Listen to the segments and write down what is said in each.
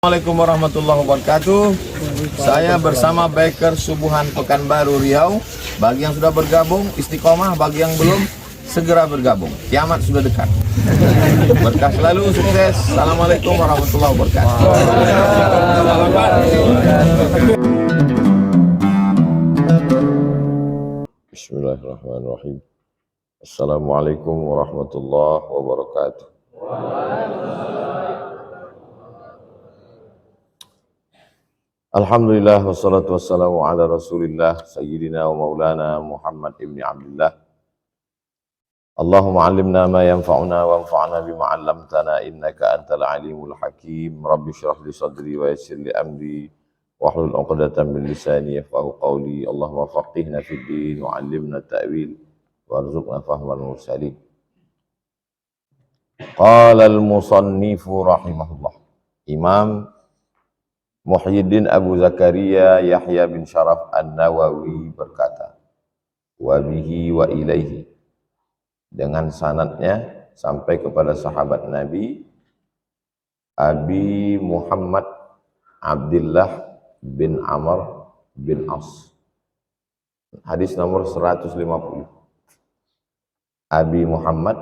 Assalamualaikum warahmatullahi wabarakatuh. Saya bersama Baker Subuhan Pekanbaru Riau. Bagi yang sudah bergabung istiqomah, bagi yang belum segera bergabung. Kiamat sudah dekat. Berkah selalu, sukses. Assalamualaikum warahmatullahi wabarakatuh. Bismillahirrahmanirrahim. Assalamualaikum warahmatullahi wabarakatuh. Alhamdulillah wassalatu wassalamu ala rasulillah sayyidina wa maulana Muhammad ibn Abdullah. Allahumma allimna ma yanfa'una wa anfa'na bima 'allamtana innaka antal alimul hakim. Rabbi shrah li sadri wa yassir li amri wahlul 'uqdatam min lisani yafqahu qawli. Allahumma faqihna fid din wa 'allimna ta'wil warzuqna fahmal mursalin. Qala al-musannifu rahimahullah. Imam Muhyiddin Abu Zakaria Yahya bin Syaraf An-Nawawi berkata, wa bihi wa ilaihi, dengan sanadnya sampai kepada sahabat Nabi Abi Muhammad Abdullah bin Amr bin As. Hadis nomor 150. Abi Muhammad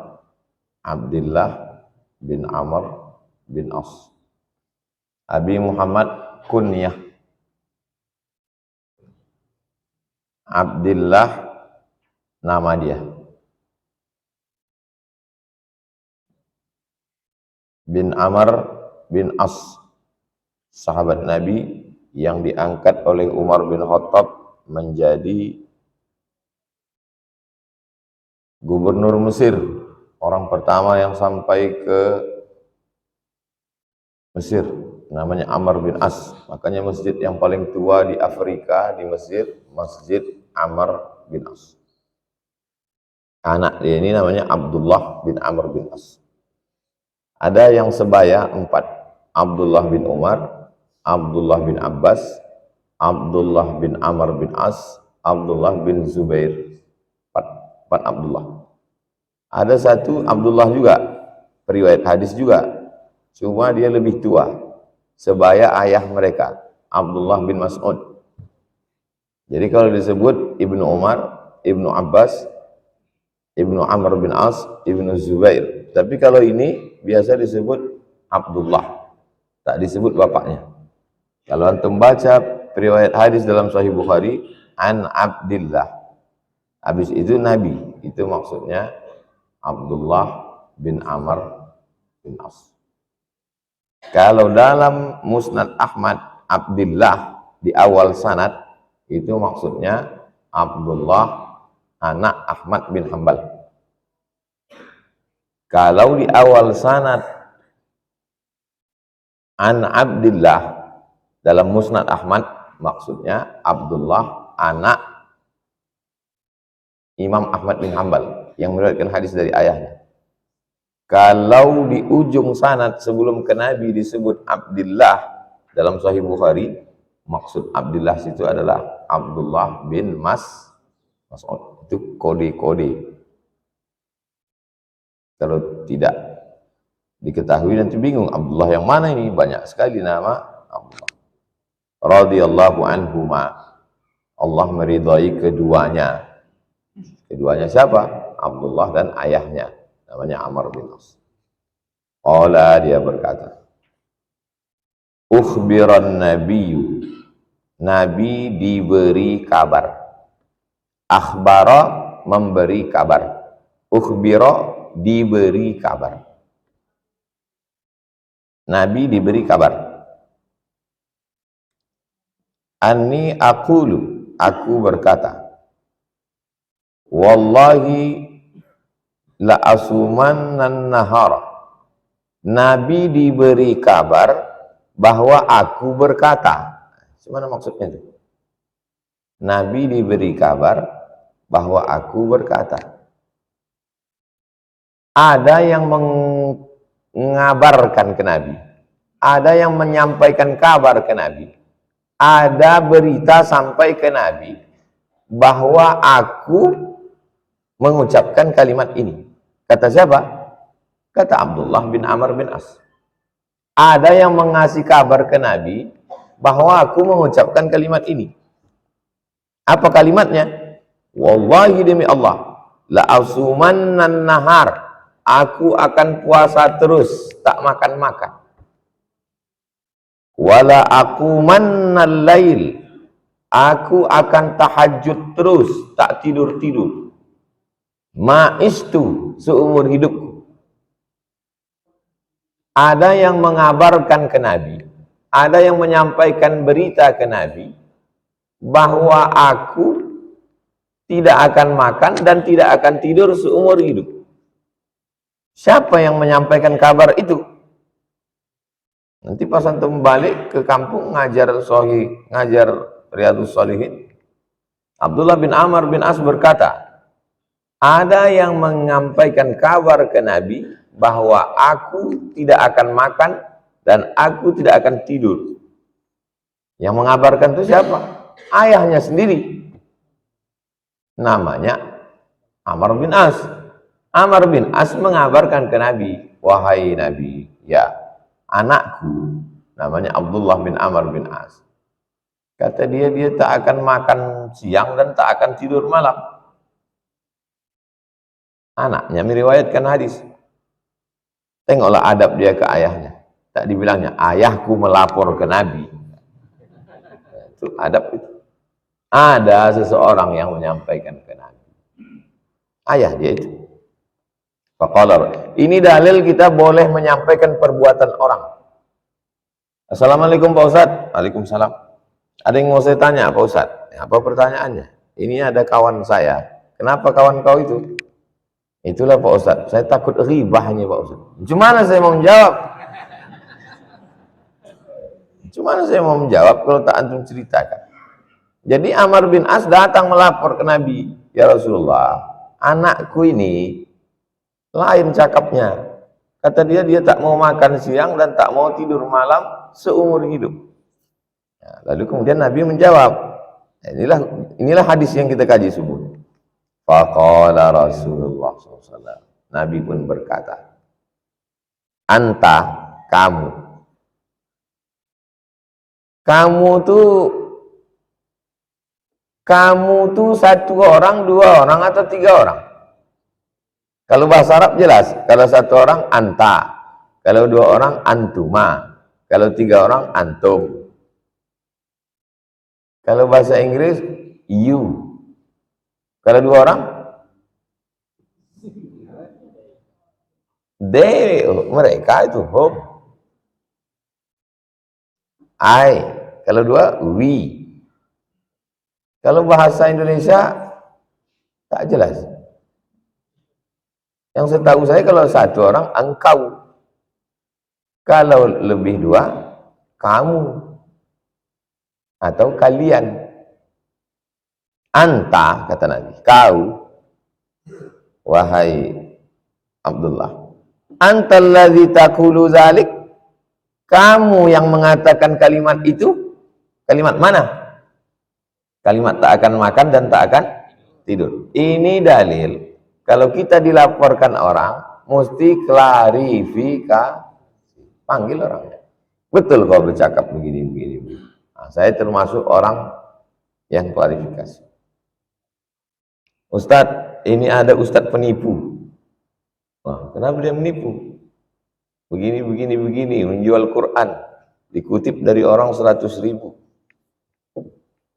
Abdullah bin Amr bin As. Abi Muhammad kunyah, Abdullah nama dia, bin Amr bin As, sahabat Nabi yang diangkat oleh Umar bin Khattab menjadi gubernur Mesir, orang pertama yang sampai ke Mesir. Namanya Amr bin As. Makanya masjid yang paling tua di Afrika, di Mesir, Masjid Amr bin As. Anak dia ini namanya Abdullah bin Amr bin As. Ada yang sebaya 4. Abdullah bin Umar, Abdullah bin Abbas, Abdullah bin Amr bin As, Abdullah bin Zubair. 4 Abdullah. Ada satu Abdullah juga, periwayat hadis juga. Cuma dia lebih tua. Sebaya ayah mereka, Abdullah bin Mas'ud. Jadi kalau disebut Ibnu Umar, Ibnu Abbas, Ibnu Amr bin As, Ibnu Zubair. Tapi kalau ini biasa disebut Abdullah, tak disebut bapaknya. Kalau antum baca riwayat hadis dalam Sahih Bukhari, an Abdillah, habis itu Nabi, itu maksudnya Abdullah bin Amr bin As. Kalau dalam Musnad Ahmad, Abdullah di awal sanad, itu maksudnya Abdullah anak Ahmad bin Hanbal. Kalau di awal sanad an Abdullah dalam Musnad Ahmad, maksudnya Abdullah anak Imam Ahmad bin Hanbal yang meriwayatkan hadis dari ayahnya. Kalau di ujung sanad sebelum ke Nabi disebut Abdullah dalam Sahih Bukhari, maksud Abdullah itu adalah Abdullah bin Mas'ud. Itu kode-kode. Kalau tidak diketahui nanti bingung, Abdullah yang mana ini? Banyak sekali nama Abdullah. Radhiyallahu anhuma. Allah meridai keduanya. Keduanya siapa? Abdullah dan ayahnya. Namanya Amr bin As. Qala, dia berkata, ukhbiran nabiyyu, Nabi diberi kabar. Akhbara, memberi kabar. Ukhbira, diberi kabar. Nabi diberi kabar. Anni aqulu, aku berkata, wallahi la asumannan nahara. Nabi diberi kabar bahwa aku berkata. Gimana maksudnya itu? Nabi diberi kabar bahwa aku berkata. Ada yang mengabarkan ke Nabi. Ada yang menyampaikan kabar ke Nabi. Ada berita sampai ke Nabi bahwa aku mengucapkan kalimat ini. Kata siapa? Kata Abdullah bin Amr bin As. Ada yang mengasih kabar ke Nabi bahwa aku mengucapkan kalimat ini. Apa kalimatnya? Wallahi demi Allah, la asumannan nahar. Aku akan puasa terus, tak makan-makan. Wala aqumannal lail. Aku akan tahajud terus, tak tidur-tidur. Ma'istu seumur hidupku. Ada yang mengabarkan ke Nabi, ada yang menyampaikan berita ke Nabi bahwa aku tidak akan makan dan tidak akan tidur seumur hidup. Siapa yang menyampaikan kabar itu? Nanti pas antum balik ke kampung ngajar Riyadhus Shalihin, Abdullah bin Amr bin As berkata, ada yang menyampaikan kabar ke Nabi bahwa aku tidak akan makan dan aku tidak akan tidur. Yang mengabarkan itu siapa? Ayahnya sendiri. Namanya Amr bin As. Amr bin As mengabarkan ke Nabi, wahai Nabi, ya, anakku namanya Abdullah bin Amr bin As. Kata dia tak akan makan siang dan tak akan tidur malam. Anaknya meriwayatkan hadis. Tengoklah adab dia ke ayahnya. Tak dibilangnya, ayahku melapor ke Nabi. Itu adab itu. Ada seseorang yang menyampaikan ke Nabi. Ayah dia itu. Faqala, ini dalil kita boleh menyampaikan perbuatan orang. Assalamualaikum Pak Ustadz. Waalaikumsalam. Ada yang mau saya tanya Pak Ustadz. Apa pertanyaannya? Ini ada kawan saya. Kenapa kawan kau itu? Itulah Pak Ustadz. Saya takut ribahnya Pak Ustadz. Gimana saya mau menjawab? Gimana saya mau menjawab kalau tak antum ceritakan? Jadi Amr bin As datang melapor ke Nabi. Ya Rasulullah, anakku ini lain cakapnya. Kata dia tak mau makan siang dan tak mau tidur malam seumur hidup. Nah, lalu kemudian Nabi menjawab. Inilah hadis yang kita kaji subuh. Faqala Rasulullah SAW. Nabi pun berkata, anta, kamu tuh satu orang, dua orang, atau tiga orang? Kalau bahasa Arab jelas, kalau satu orang anta, kalau dua orang antuma, kalau tiga orang antum. Kalau bahasa Inggris you. Kalau dua orang they, mereka itu home. I. Kalau dua we. Kalau bahasa Indonesia tak jelas. Yang setahu saya kalau satu orang engkau. Kalau lebih dua kamu atau kalian. Anta, kata Nabi, kau, wahai Abdullah, antalladzi taqulu dzalik, kamu yang mengatakan kalimat itu. Kalimat mana? Kalimat tak akan makan dan tak akan tidur. Ini dalil kalau kita dilaporkan orang mesti klarifikasi, panggil orangnya. Betul kau bercakap begini. Nah, saya termasuk orang yang klarifikasi. Ustadz, ini ada ustadz penipu. Wah, kenapa dia menipu? Begini, menjual Quran, dikutip dari orang 100.000.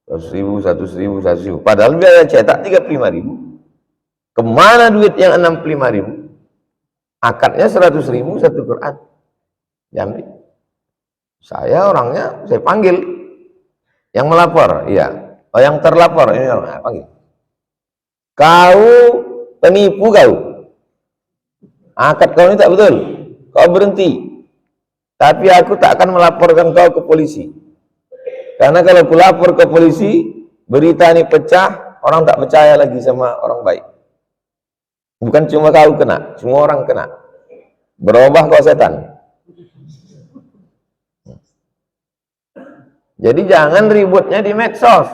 100.000. Padahal biaya cetak 35.000. Kemana duit yang 65.000? Akadnya 100.000 satu Quran. Jambi. Saya orangnya, saya panggil. Yang melapor, iya. Oh, yang terlapor, ini orang, panggil. Kau penipu kau. Akad kau ini tak betul. Kau berhenti. Tapi aku tak akan melaporkan kau ke polisi. Karena kalau aku lapor ke polisi, berita ini pecah, orang tak percaya lagi sama orang baik. Bukan cuma kau kena, semua orang kena. Berubah kau setan. Jadi jangan ributnya di medsos.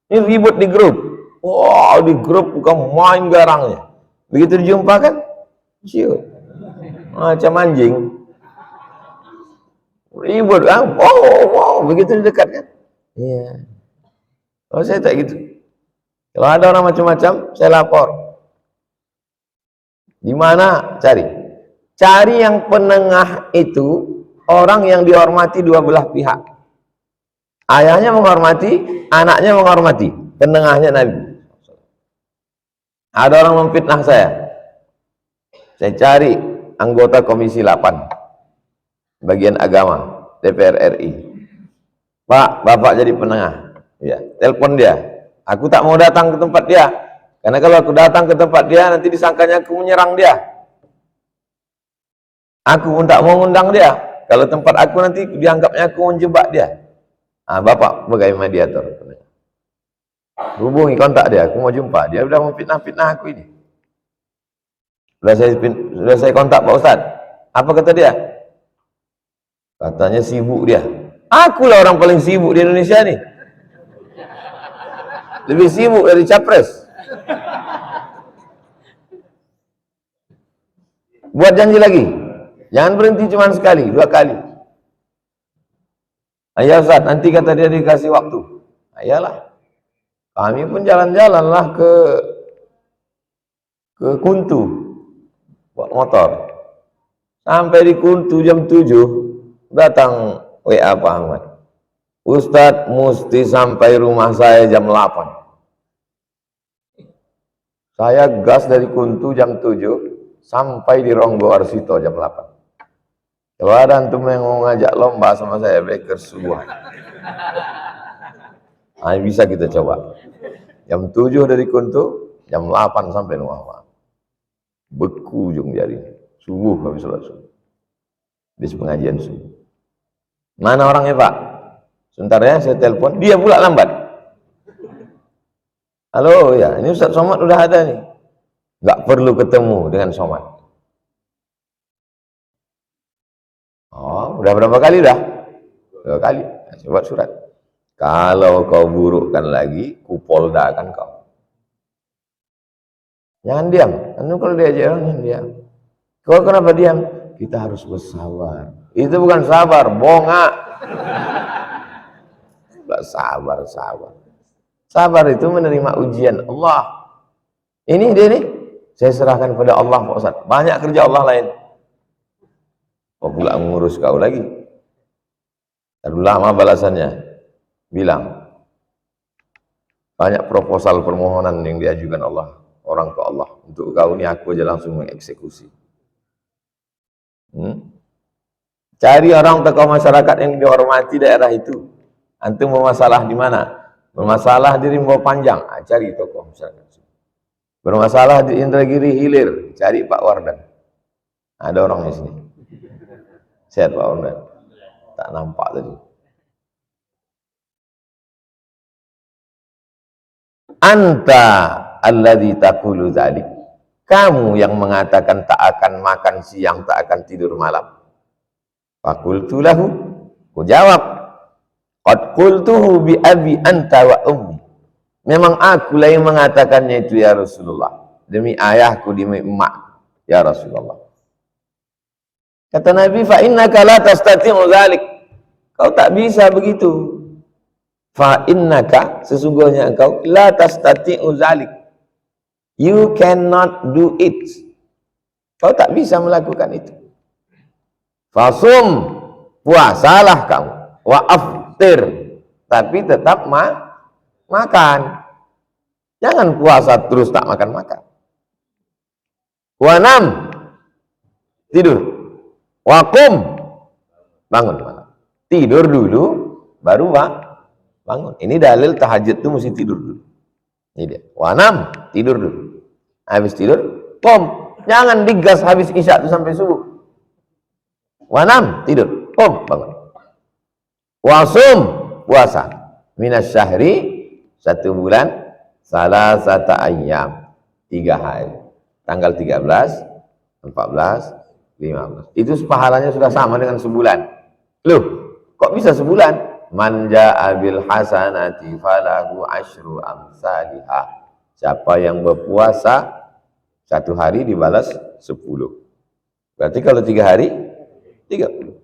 Ini ribut di grup. Wow, di grup bukan main garangnya. Begitu dijumpa kan, ciut. Macam anjing. Ribut, wow, begitu dekat kan? Iya. Oh, saya tak gitu. Kalau ada orang macam-macam, saya lapor. Di mana cari? Cari yang penengah itu, orang yang dihormati dua belah pihak. Ayahnya menghormati, anaknya menghormati. Penengahnya Nabi. Ada orang memfitnah saya. Saya cari anggota Komisi 8 bagian agama DPR RI. Pak, Bapak jadi penengah. Ya, telepon dia. Aku tak mau datang ke tempat dia. Karena kalau aku datang ke tempat dia, nanti disangkanya aku menyerang dia. Aku pun tak mau undang dia. Kalau tempat aku nanti dianggapnya aku menjebak dia. Bapak sebagai mediator. Hubungi kontak dia, aku mau jumpa. Dia udah mau fitnah aku ini. Sudah saya kontak Pak Ustadz. Apa kata dia? Katanya sibuk dia. Akulah orang paling sibuk di Indonesia nih. Lebih sibuk dari capres. Buat janji lagi. Jangan berhenti cuma sekali, 2 kali. Ya Ustaz, nanti kata dia dikasih waktu. Ayalah. Kami pun jalan-jalanlah ke Kuntu. Bawa motor. Sampai di Kuntu jam 7, datang WA Pak Ahmad. Ustadz mesti sampai rumah saya jam 8. Saya gas dari Kuntu jam 7 sampai di Ronggo Arsito jam 8. Kalau ada antum yang mau ngajak lomba sama saya, Bakers semua. Bisa kita coba. Jam 7 dari Kuntu, jam 8 sampai rumah. Beku ujung jari. Subuh habis sholat subuh. Habis pengajian subuh. Mana orangnya Pak? Sebentar ya, saya telepon. Dia pula lambat. Halo, ya ini Ustaz Somad udah ada nih. Nggak perlu ketemu dengan Somad. Oh, udah berapa kali dah? 2 kali. Saya buat surat. Kalau kau burukkan lagi, kupolda kan kau. Jangan diam. Anu kalau diajak orang jangan diam. Kau kenapa diam? Kita harus bersabar. Itu bukan sabar, bongak. Sabar. Sabar itu menerima ujian Allah. Ini dia nih. Saya serahkan kepada Allah Pak Ustaz. Banyak kerja Allah lain. Kau pula mengurus kau lagi. Terlalu lama balasannya. Bilang. Banyak proposal permohonan yang diajukan Allah. Orang ke Allah. Untuk kau ini aku aja langsung mengeksekusi. Cari orang tokoh masyarakat yang dihormati daerah itu. Antum bermasalah di mana? Bermasalah di Rimbo Panjang, cari tokoh masyarakat. Bermasalah di Indragiri Hilir, cari Pak Wardan. Ada orang di sini. Sehat Pak Wardan. Tak nampak tadi. Anta alladzi taqulu dzalik. Kamu yang mengatakan tak akan makan siang, tak akan tidur malam. Faqultu lahu, ku jawab, qad qultuhu bi abi anta wa ummi. Memang akulah yang mengatakannya itu ya Rasulullah. Demi ayahku, demi emak ya Rasulullah. Kata Nabi, fa innaka la tastati'u dzalik. Kau tak bisa begitu. Fa innaka, sesungguhnya engkau la tastati'u dzalik. You cannot do it. Kau tak bisa melakukan itu. Fasum, puasalah kamu. Wa aftir, tapi tetap makan. Jangan puasa terus tak makan-makan. Wa nam, tidur. Wa qum, bangun malam. Tidur dulu, baru bangun. Ini dalil tahajud itu mesti tidur dulu. Ini dia. Wa nam, tidur dulu. Habis tidur, qum. Jangan digas habis isya itu sampai subuh. Wa nam, tidur. Qum, bangun. Wasum, puasa. Minas syahri, 1 bulan, salasata ayyam, 3 hari. Tanggal 13, 14, 15. Itu pahalanya sudah sama dengan sebulan. Loh, kok bisa sebulan? Man ja'a bil hasanati falahu asyru amsalihah. Siapa yang berpuasa 1 hari dibalas 10. Berarti kalau 3 hari 30.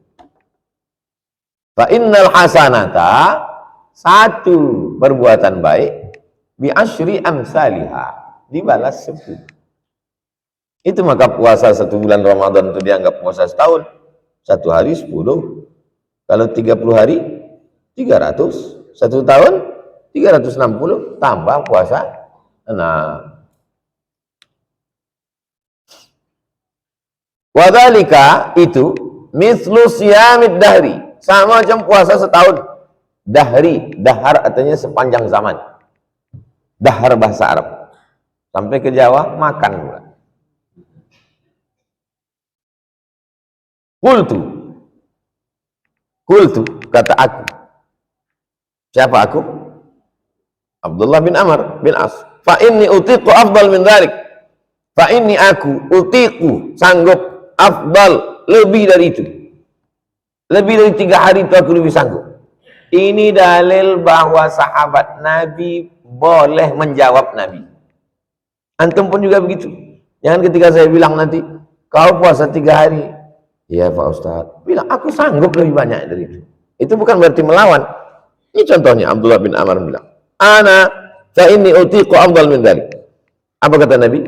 Fa innal hasanata, satu perbuatan baik, bi asyri amsalihha, dibalas 10. Itu maka puasa 1 bulan Ramadan itu dianggap puasa setahun. 1 hari 10. Kalau 30 hari 300. 1 tahun 360 tambah puasa 6. Wadhalika itu mislu siyamid dahri, sama macam puasa setahun. Dahri, dahar artinya sepanjang zaman. Dahar bahasa Arab. Sampai ke Jawa makan pula. Kultu kata aku. Siapa aku? Abdullah bin Amr bin As. Fa inni utiqu afdal min dzalik. Fa inni aku utiqu, sanggup, afdal, lebih dari itu. Lebih dari 3 hari itu aku lebih sanggup. Ini dalil bahwa sahabat Nabi boleh menjawab Nabi. Antum pun juga begitu. Jangan ketika saya bilang nanti, kau puasa 3 hari. Iya Pak Ustadz. Bilang, aku sanggup lebih banyak dari itu. Itu bukan berarti melawan. Ini contohnya Abdullah bin Amr bilang, ana fa inni utiqu afdal min dzalik. Apa kata Nabi?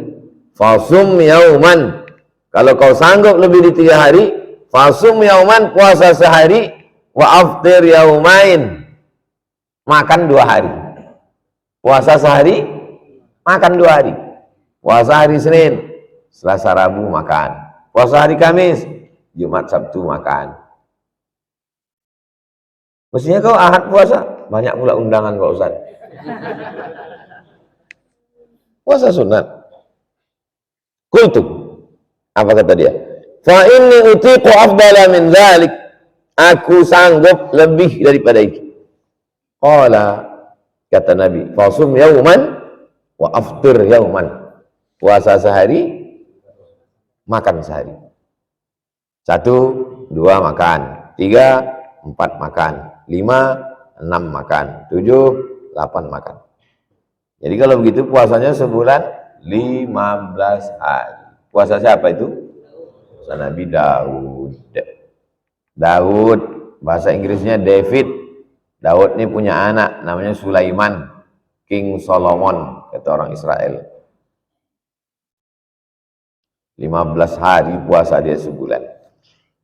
Fasum yauman. Kalau kau sanggup lebih di 3 hari, fasum yauman, puasa sehari, wa aftir yaumain, makan 2 hari. Puasa sehari, makan 2 hari. Puasa hari Senin, Selasa Rabu makan. Puasa hari Kamis, Jumat Sabtu makan. Mestinya kau Ahad puasa, banyak pula undangan Pak Ustaz. Puasa sunat. Kultu, apa kata dia? Fa inni utiqu afdala min dzalik. Aku sanggup lebih daripada itu. Qala, kata Nabi, fasum yauman wa aftir yauman. Puasa sehari, makan sehari. 1, 2 makan, 3, 4 makan, 5, 6 makan, 7, 8 makan. Jadi kalau begitu puasanya sebulan 15 hari. Puasa siapa itu? Puasa Nabi Daud. Daud, bahasa Inggrisnya David. Daud ini punya anak namanya Sulaiman, King Solomon, kata orang Israel. 15 hari puasa dia sebulan.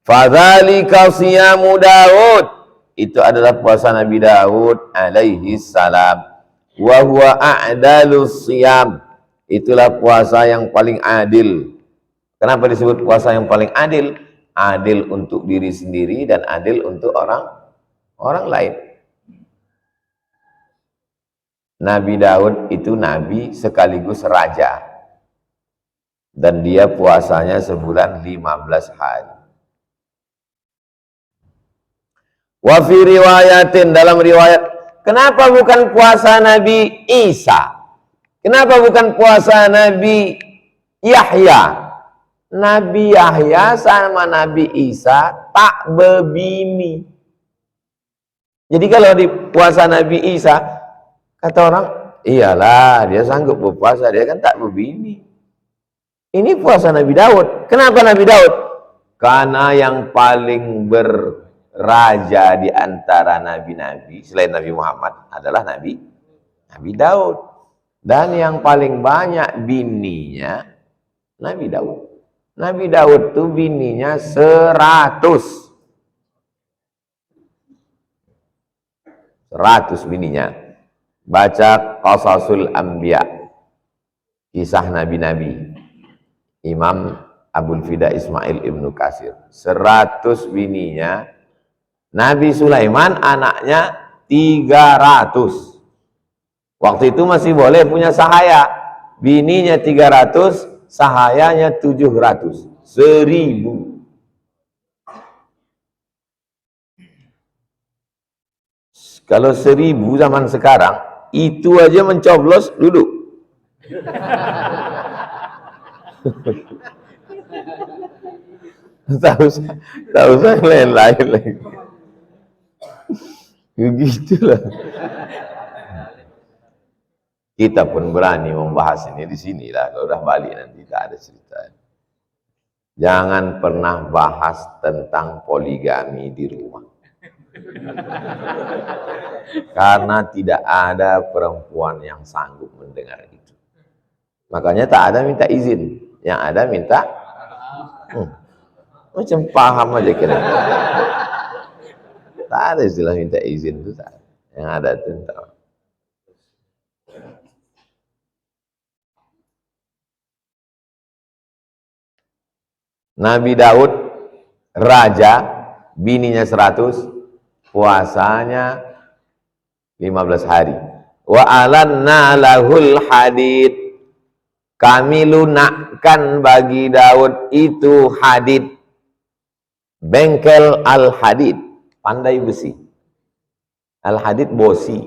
Fadzalika siyamu Daud, itu adalah puasa Nabi Daud alaihi salam. Wa huwa a'dalus siyam, itulah puasa yang paling adil. Kenapa disebut puasa yang paling adil? Adil untuk diri sendiri dan adil untuk orang lain. Nabi Daud itu nabi sekaligus raja. Dan dia puasanya sebulan 15 hari. Wa fi riwayatin, dalam riwayat, kenapa bukan puasa Nabi Isa? Kenapa bukan puasa Nabi Yahya? Nabi Yahya sama Nabi Isa tak berbini. Jadi kalau di puasa Nabi Isa, kata orang, iyalah dia sanggup berpuasa, dia kan tak berbini. Ini puasa Nabi Daud. Kenapa Nabi Daud? Karena yang paling berraja di antara nabi-nabi selain Nabi Muhammad adalah Nabi Daud. Dan yang paling banyak bininya Nabi Daud. Nabi Daud tuh bininya 100 bininya. Baca Qasasul Anbiya, kisah nabi-nabi. Imam Abul Fida Ismail Ibnu Katsir, 100 bininya. Nabi Sulaiman anaknya 300. Waktu itu masih boleh punya sahaya. Bininya 300, sahayanya 700. 1000. Kalau 1000 zaman sekarang, itu aja mencoblos duduk. tahu saya lain-lain lagi. Begitulah. Kita pun berani membahas ini di sini lah. Kalau udah balik nanti tak ada cerita. Jangan pernah bahas tentang poligami di rumah. Karena tidak ada perempuan yang sanggup mendengar itu. Makanya tak ada minta izin, yang ada minta macam paham aja kira. Tak ada istilah minta izin itu, tak ada. Yang ada itu minta. Nabi Daud raja, bininya 100, puasanya 15 hari. Wa alanna lahul hadid, kami lunakkan bagi Daud itu hadid, bengkel al-hadid, pandai besi. Al-hadid bosi,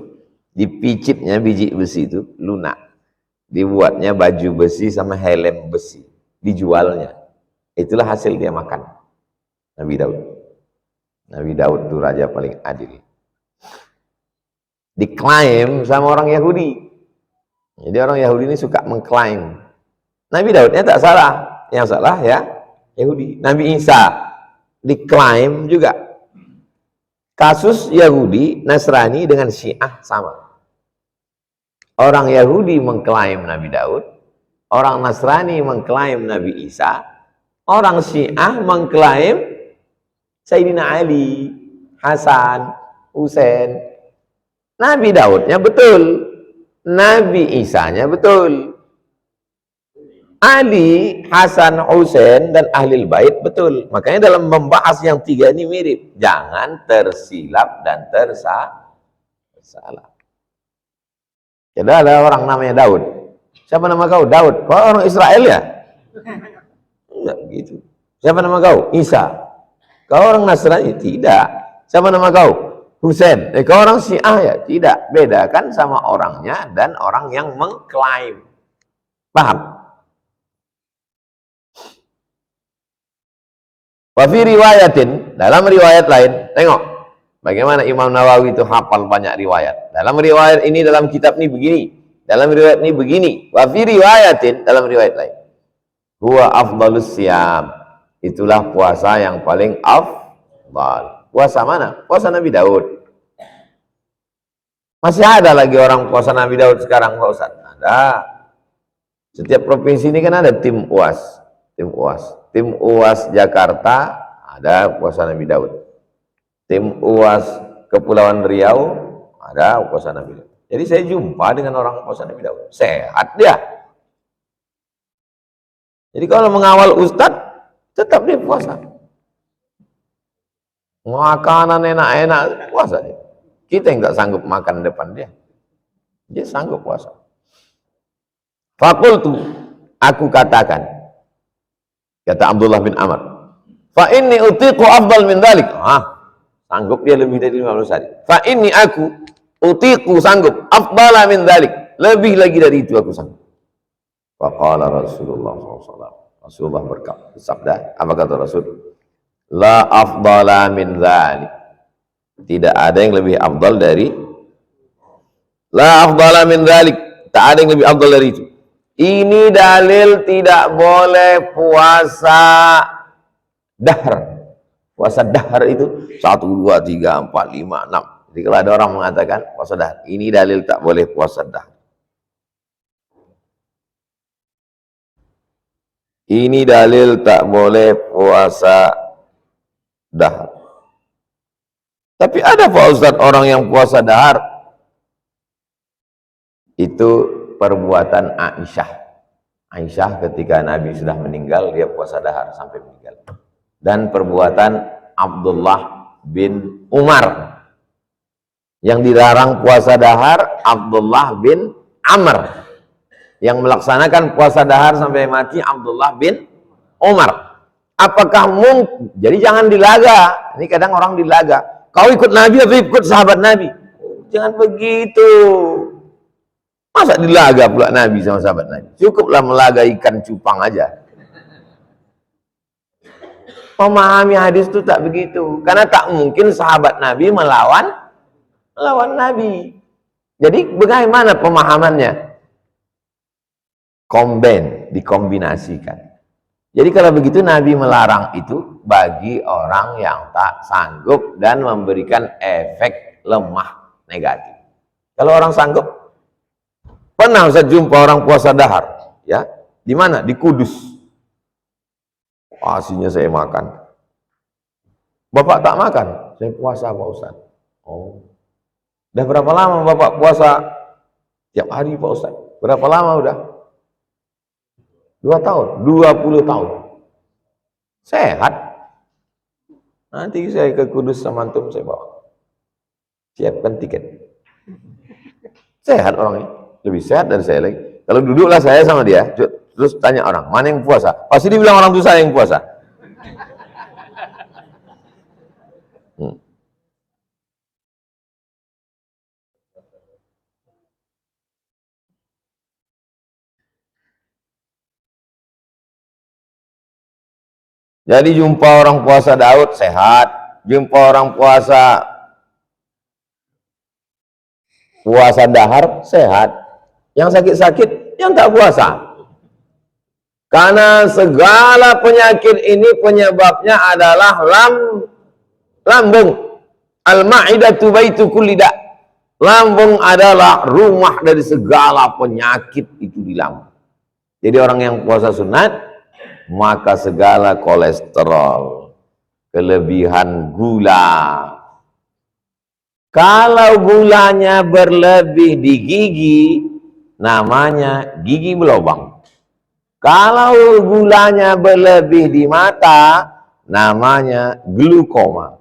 dipicitnya biji besi itu lunak, dibuatnya baju besi sama helm besi, dijualnya. Itulah hasil dia makan. Nabi Daud. Nabi Daud itu raja paling adil. Diklaim sama orang Yahudi. Jadi orang Yahudi ini suka mengklaim. Nabi Daudnya tak salah, yang salah ya Yahudi. Nabi Isa diklaim juga. Kasus Yahudi, Nasrani dengan Syiah sama. Orang Yahudi mengklaim Nabi Daud, orang Nasrani mengklaim Nabi Isa, orang Syiah mengklaim Sayyidina Ali, Hasan, Husain. Nabi Daudnya betul, Nabi Isanya betul, Ali, Hasan, Husain dan Ahlul Bait betul. Makanya dalam membahas yang tiga ini mirip. Jangan tersilap dan tersalah. Jadi ada orang namanya Daud. Siapa nama kau? Daud. Kau orang Israel ya? Enggak begitu. Siapa nama kau? Isa. Kau orang Nasrani? Tidak. Siapa nama kau? Husain. Kau orang Syiah ya? Tidak. Bedakan sama orangnya dan orang yang mengklaim. Paham? Wafi riwayatin, dalam riwayat lain, tengok bagaimana Imam Nawawi itu hafal banyak riwayat. Dalam riwayat ini, dalam kitab ini begini, dalam riwayat ini begini. Wafi riwayatin, dalam riwayat lain, huwa afdalus siyam, itulah puasa yang paling afdal. Puasa mana? Puasa Nabi Daud. Masih ada lagi orang puasa Nabi Daud sekarang, Pak Ustaz? Ada. Setiap provinsi ini kan ada tim UAS. Tim UAS Jakarta ada puasa Nabi Daud. Tim UAS Kepulauan Riau ada puasa Nabi Daud. Jadi saya jumpa dengan orang puasa Nabi Daud. Sehat dia. Jadi kalau mengawal Ustadz, tetap dia puasa. Makanan enak-enak, puasa dia. Kita yang tak sanggup makan depan dia. Dia sanggup puasa. Fakultu, aku katakan, kata Abdullah bin Amr, fa inni utiqu afdal min dhalik. Sanggup dia lebih dari 15 hari. Fa inni aku utiqu, sanggup, afdala min dhalik, lebih lagi dari itu aku sanggup. Faqala Rasulullah SAW, Rasulullah bersabda, apa kata Rasul? La afdala min dhalik, tidak ada yang lebih afdal dari, la afdala min dhalik, tak ada yang lebih afdal dari itu. Ini dalil tidak boleh puasa dahar. Puasa dahar itu 1, 2, 3, 4, 5, 6. Jadi kalau ada orang mengatakan puasa dahar, ini dalil tak boleh puasa dahar. Ini dalil tak boleh puasa dahar. Tapi ada Pak Ustadz orang yang puasa dahar. Itu perbuatan Aisyah. Aisyah ketika Nabi sudah meninggal, dia puasa dahar sampai meninggal. Dan perbuatan Abdullah bin Umar. Yang dilarang puasa dahar, Abdullah bin Amr. Yang melaksanakan puasa dahar sampai mati, Abdullah bin Umar. Apakah mungkin? Jadi jangan dilaga. Ini kadang orang dilaga. Kau ikut Nabi atau ikut sahabat Nabi? Jangan begitu. Masa dilaga pula Nabi sama sahabat Nabi? Cukuplah melaga ikan cupang aja. Memahami hadis itu tak begitu. Karena tak mungkin sahabat Nabi melawan Nabi. Jadi bagaimana pemahamannya? Dikombinasikan. Jadi kalau begitu Nabi melarang itu bagi orang yang tak sanggup dan memberikan efek lemah negatif. Kalau orang sanggup, pernah saya jumpa orang puasa dahar, ya, di mana? Di Kudus. Aslinya saya makan. Bapak tak makan, saya puasa Pak Ustaz. Oh, udah berapa lama Bapak puasa? Tiap hari Pak Ustaz. Berapa lama udah? 2 tahun, 20 tahun. Sehat. Nanti saya ke Kudus sama antum saya bawa. Siapkan tiket. Sehat orangnya. Lebih sehat dari saya lagi. Kalau duduklah saya sama dia, terus tanya orang, mana yang puasa? Pasti dia bilang orang itu saya yang puasa. Jadi jumpa orang puasa Daud sehat, jumpa orang puasa dahar sehat, yang sakit-sakit yang tak puasa. Karena segala penyakit ini penyebabnya adalah lambung. Al-ma'idatu baitu kulli da'. Lambung adalah rumah dari segala penyakit itu di lambung. Jadi orang yang puasa sunat, maka segala kolesterol, kelebihan gula, kalau gulanya berlebih di gigi, namanya gigi berlubang. Kalau gulanya berlebih di mata, namanya glukoma.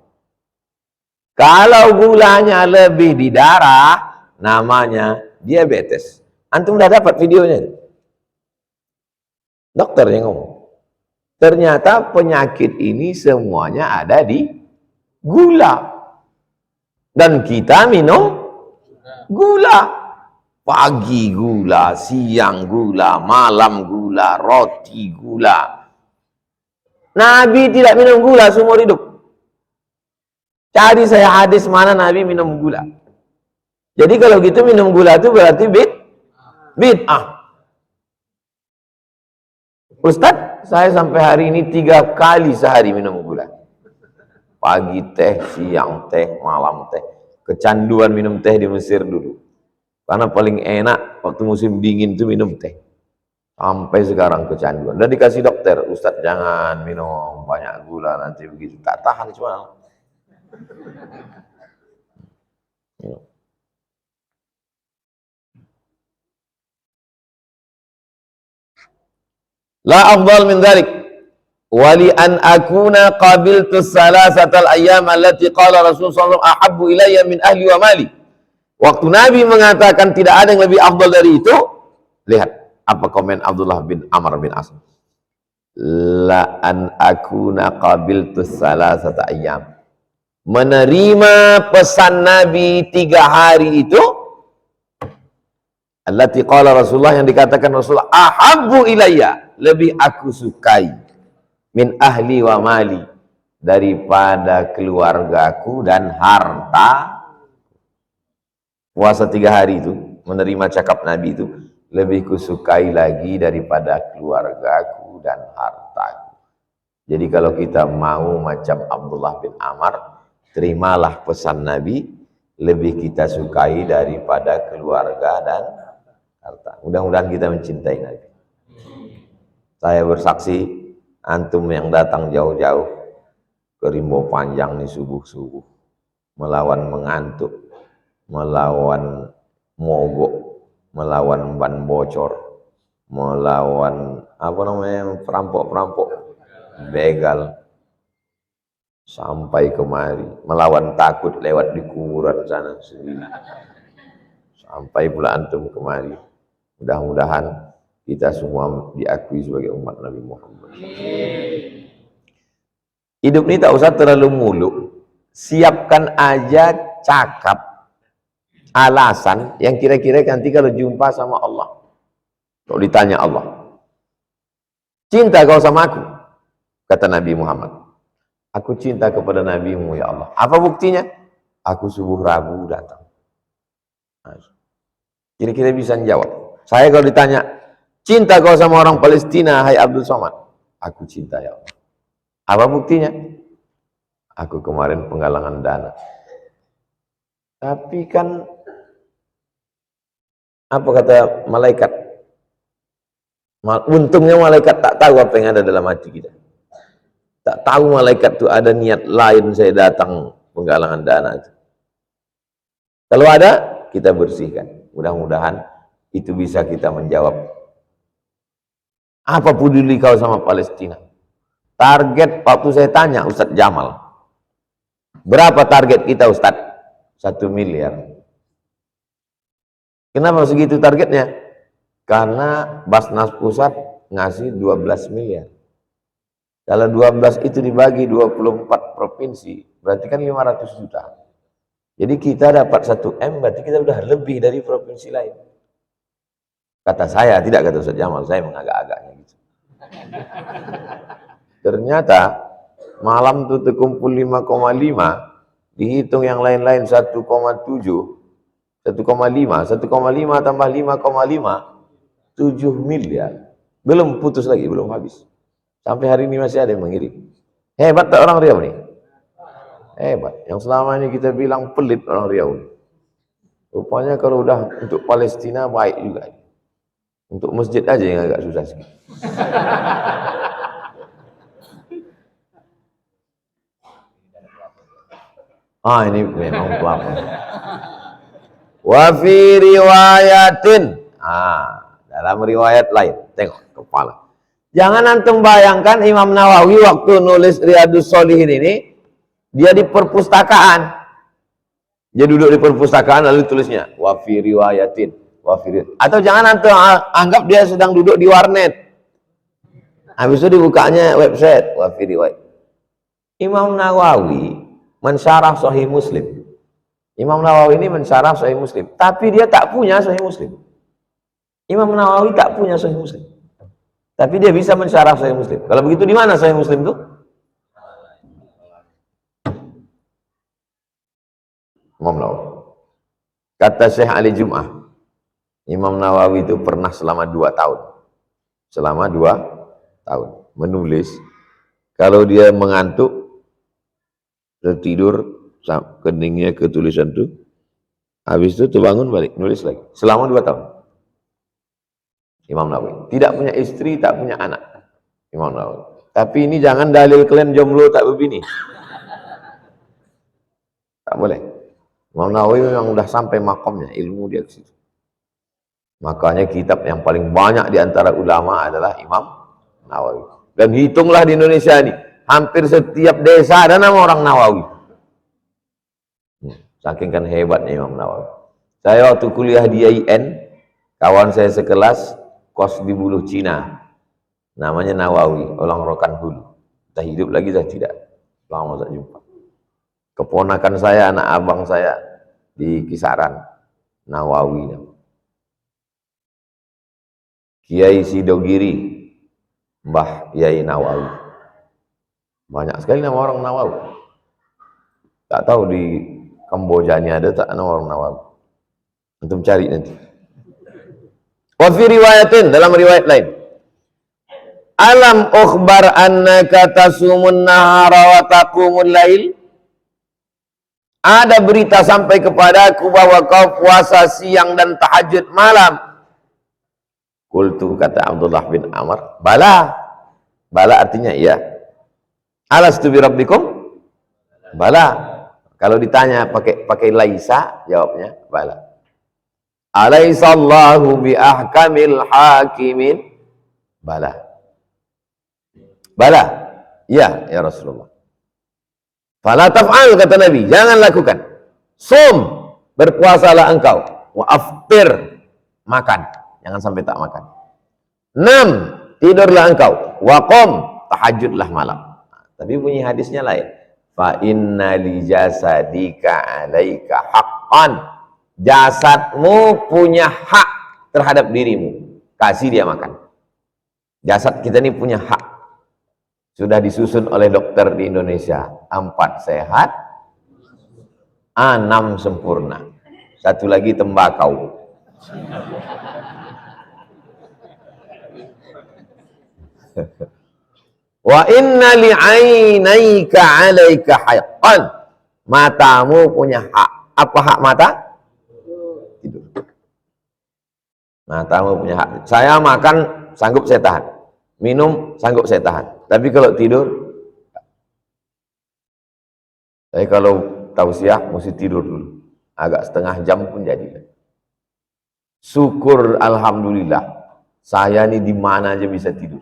Kalau gulanya lebih di darah, namanya diabetes. Antum udah dapat videonya? Dokternya ngomong. Ternyata penyakit ini semuanya ada di gula. Dan kita minum gula. Pagi gula, siang gula, malam gula, roti gula. Nabi tidak minum gula seumur hidup. Cari saya hadis mana Nabi minum gula. Jadi kalau gitu minum gula itu berarti bid'ah. Ustadz, saya sampai hari ini 3 kali sehari minum gula. Pagi teh, siang teh, malam teh. Kecanduan minum teh di Mesir dulu. Karena paling enak waktu musim dingin itu minum teh. Sampai sekarang kecanduan. Dan dikasih dokter, Ustadz jangan minum banyak gula nanti begitu. Tak tahan cuma. La afdal min dhalik. Wali an akuna qabiltu salasatal ayyam allati qala Rasulullah sallallahu ahabbu ilayya min ahli wa mali. Waktu Nabi mengatakan tidak ada yang lebih afdal dari itu, lihat apa komen Abdullah bin Amr bin As. La an akuna qabiltu salasata ayyam. Menerima pesan Nabi 3 hari itu, allati qala Rasulullah, yang dikatakan Rasulullah ahabbu ilayya, lebih aku sukai, min ahli wa mali, daripada keluargaku dan harta. Puasa 3 hari itu, menerima cakap Nabi itu, lebih kusukai lagi daripada keluargaku dan hartaku. Jadi kalau kita mau macam Abdullah bin Amr, terimalah pesan Nabi, lebih kita sukai daripada keluarga dan harta. Mudah-mudahan kita mencintai Nabi. Saya bersaksi, antum yang datang jauh-jauh ke Rimbo Panjang nih subuh-subuh, melawan mengantuk, melawan mogok, melawan ban bocor, melawan apa namanya, perampok-perampok, begal, sampai kemari, melawan takut lewat di kuburan sana sendiri, sampai pula antum kemari. Mudah-mudahan kita semua diakui sebagai umat Nabi Muhammad. Hidup ini tak usah terlalu muluk, siapkan aja cakap alasan yang kira-kira nanti kalau jumpa sama Allah, kalau ditanya Allah, cinta kau sama aku? Kata Nabi Muhammad, aku cinta kepada Nabi-Mu ya Allah. Apa buktinya? Aku subuh Rabu datang. Kira-kira bisa jawab. Saya kalau ditanya, cinta kau sama orang Palestina, hai Abdul Somad? Aku cinta ya Allah. Apa buktinya? Aku kemarin penggalangan dana. Tapi kan, apa kata malaikat? Untungnya malaikat tak tahu apa yang ada dalam hati kita. Tak tahu malaikat itu ada niat lain saya datang penggalangan dana itu. Kalau ada, kita bersihkan. Mudah-mudahan itu bisa kita menjawab. Apa peduli kau sama Palestina? Target waktu saya tanya Ustadz Jamal, berapa target kita Ustadz? 1 miliar. Kenapa segitu targetnya? Karena Basnas Pusat ngasih 12 miliar. Kalau 12 itu dibagi 24 provinsi, berarti kan 500 juta. Jadi kita dapat 1 M, berarti kita udah lebih dari provinsi lain. Kata saya, tidak kata Ustadz Jamal, saya mengagak-agaknya gitu. Ternyata malam itu terkumpul 5,5, dihitung yang lain-lain 1,7, 1,5 tambah 5,5, 7 miliar. Belum putus lagi, belum habis. Sampai hari ini masih ada yang mengirim. Hebat tak orang Riau nih? Hebat. Yang selama ini kita bilang pelit orang Riau. Rupanya kalau udah untuk Palestina baik juga. Untuk masjid aja yang agak susah sedikit. Ini memang pelapor. Wa fi riwayatin. Dalam riwayat lain. Tengok kepala. Jangan antum bayangkan Imam Nawawi waktu nulis Riyadhus Shalihin ini, dia di perpustakaan. Dia duduk di perpustakaan lalu tulisnya wa fi riwayatin, wa fi. Atau jangan antum anggap dia sedang duduk di warnet. Habis itu dibukanya website wa fi riwayat. Imam Nawawi mensyarah Sahih Muslim. Imam Nawawi ini mensyarah Sahih Muslim, tapi dia tak punya Sahih Muslim. Imam Nawawi tak punya Sahih Muslim. Tapi dia bisa mensyarah Sahih Muslim. Kalau begitu di mana Sahih Muslim itu? Imam Nawawi. Kata Syekh Ali Jum'ah, Imam Nawawi itu pernah selama 2 tahun. Selama 2 tahun menulis. Kalau dia mengantuk, tertidur, keningnya ke tulisan itu, habis itu terbangun balik, nulis lagi. Selama 2 tahun. Imam Nawawi. Tidak punya istri, tak punya anak. Imam Nawawi. Tapi ini jangan dalil kalian jomblo tak berbini. Tak boleh. Imam Nawawi memang sudah sampai makamnya, ilmu dia ke situ. Makanya kitab yang paling banyak di antara ulama adalah Imam Nawawi. Dan hitunglah di Indonesia ini, hampir setiap desa ada nama orang Nawawi. Saking kan hebatnya Imam Nawawi. Saya waktu kuliah di IAIN, kawan saya sekelas kos di Buluh Cina, namanya Nawawi, orang Rokan Hulu. Kita hidup lagi, saya tidak. Lama tak jumpa. Keponakan saya, anak abang saya di Kisaran, Nawawi. Kiai Sidogiri, Mbah Yai Nawawi. Banyak sekali nama orang Nawawi. Tak tahu di Kamboja ini ada tak nama orang Nawawi. Untuk cari nanti. Wa fi riwayatin, dalam riwayat lain, alam ukhbar annaka tasumun nahara wa taqumul lail. Ada berita sampai kepadaku bahwa kau puasa siang dan tahajud malam. Qultu, kata Abdullah bin Amr, bala. Bala artinya iya. Alastu bi rabbikum? Bala. Kalau ditanya pakai laisa, jawabnya bala. Alaisallahu bi ahkamil hakimin? Bala. Bala. Ya, ya Rasulullah. Fala taf'al, kata Nabi, jangan lakukan. Sum, berpuasalah engkau. Wa aftir, makan, jangan sampai tak makan. 6, tidurlah engkau. Wa qum, tahajudlah malam. Tapi bunyi hadisnya lain. Fa inna li jasadika 'alaika haqqan. Jasadmu punya hak terhadap dirimu. Kasih dia makan. Jasad kita ini punya hak. Sudah disusun oleh dokter di Indonesia. 4 sehat, 6 sempurna. 1 lagi tembakau. Wa inna li'ainaika 'alaika haqqan. Matamu punya hak. Apa hak mata? Tidur. Matamu punya hak. Saya makan sanggup saya tahan. Minum sanggup saya tahan. Tapi kalau tidur, saya kalau tausiah mesti tidur dulu. Agak setengah jam pun jadi. Syukur alhamdulillah. Saya ini di mana aja bisa tidur.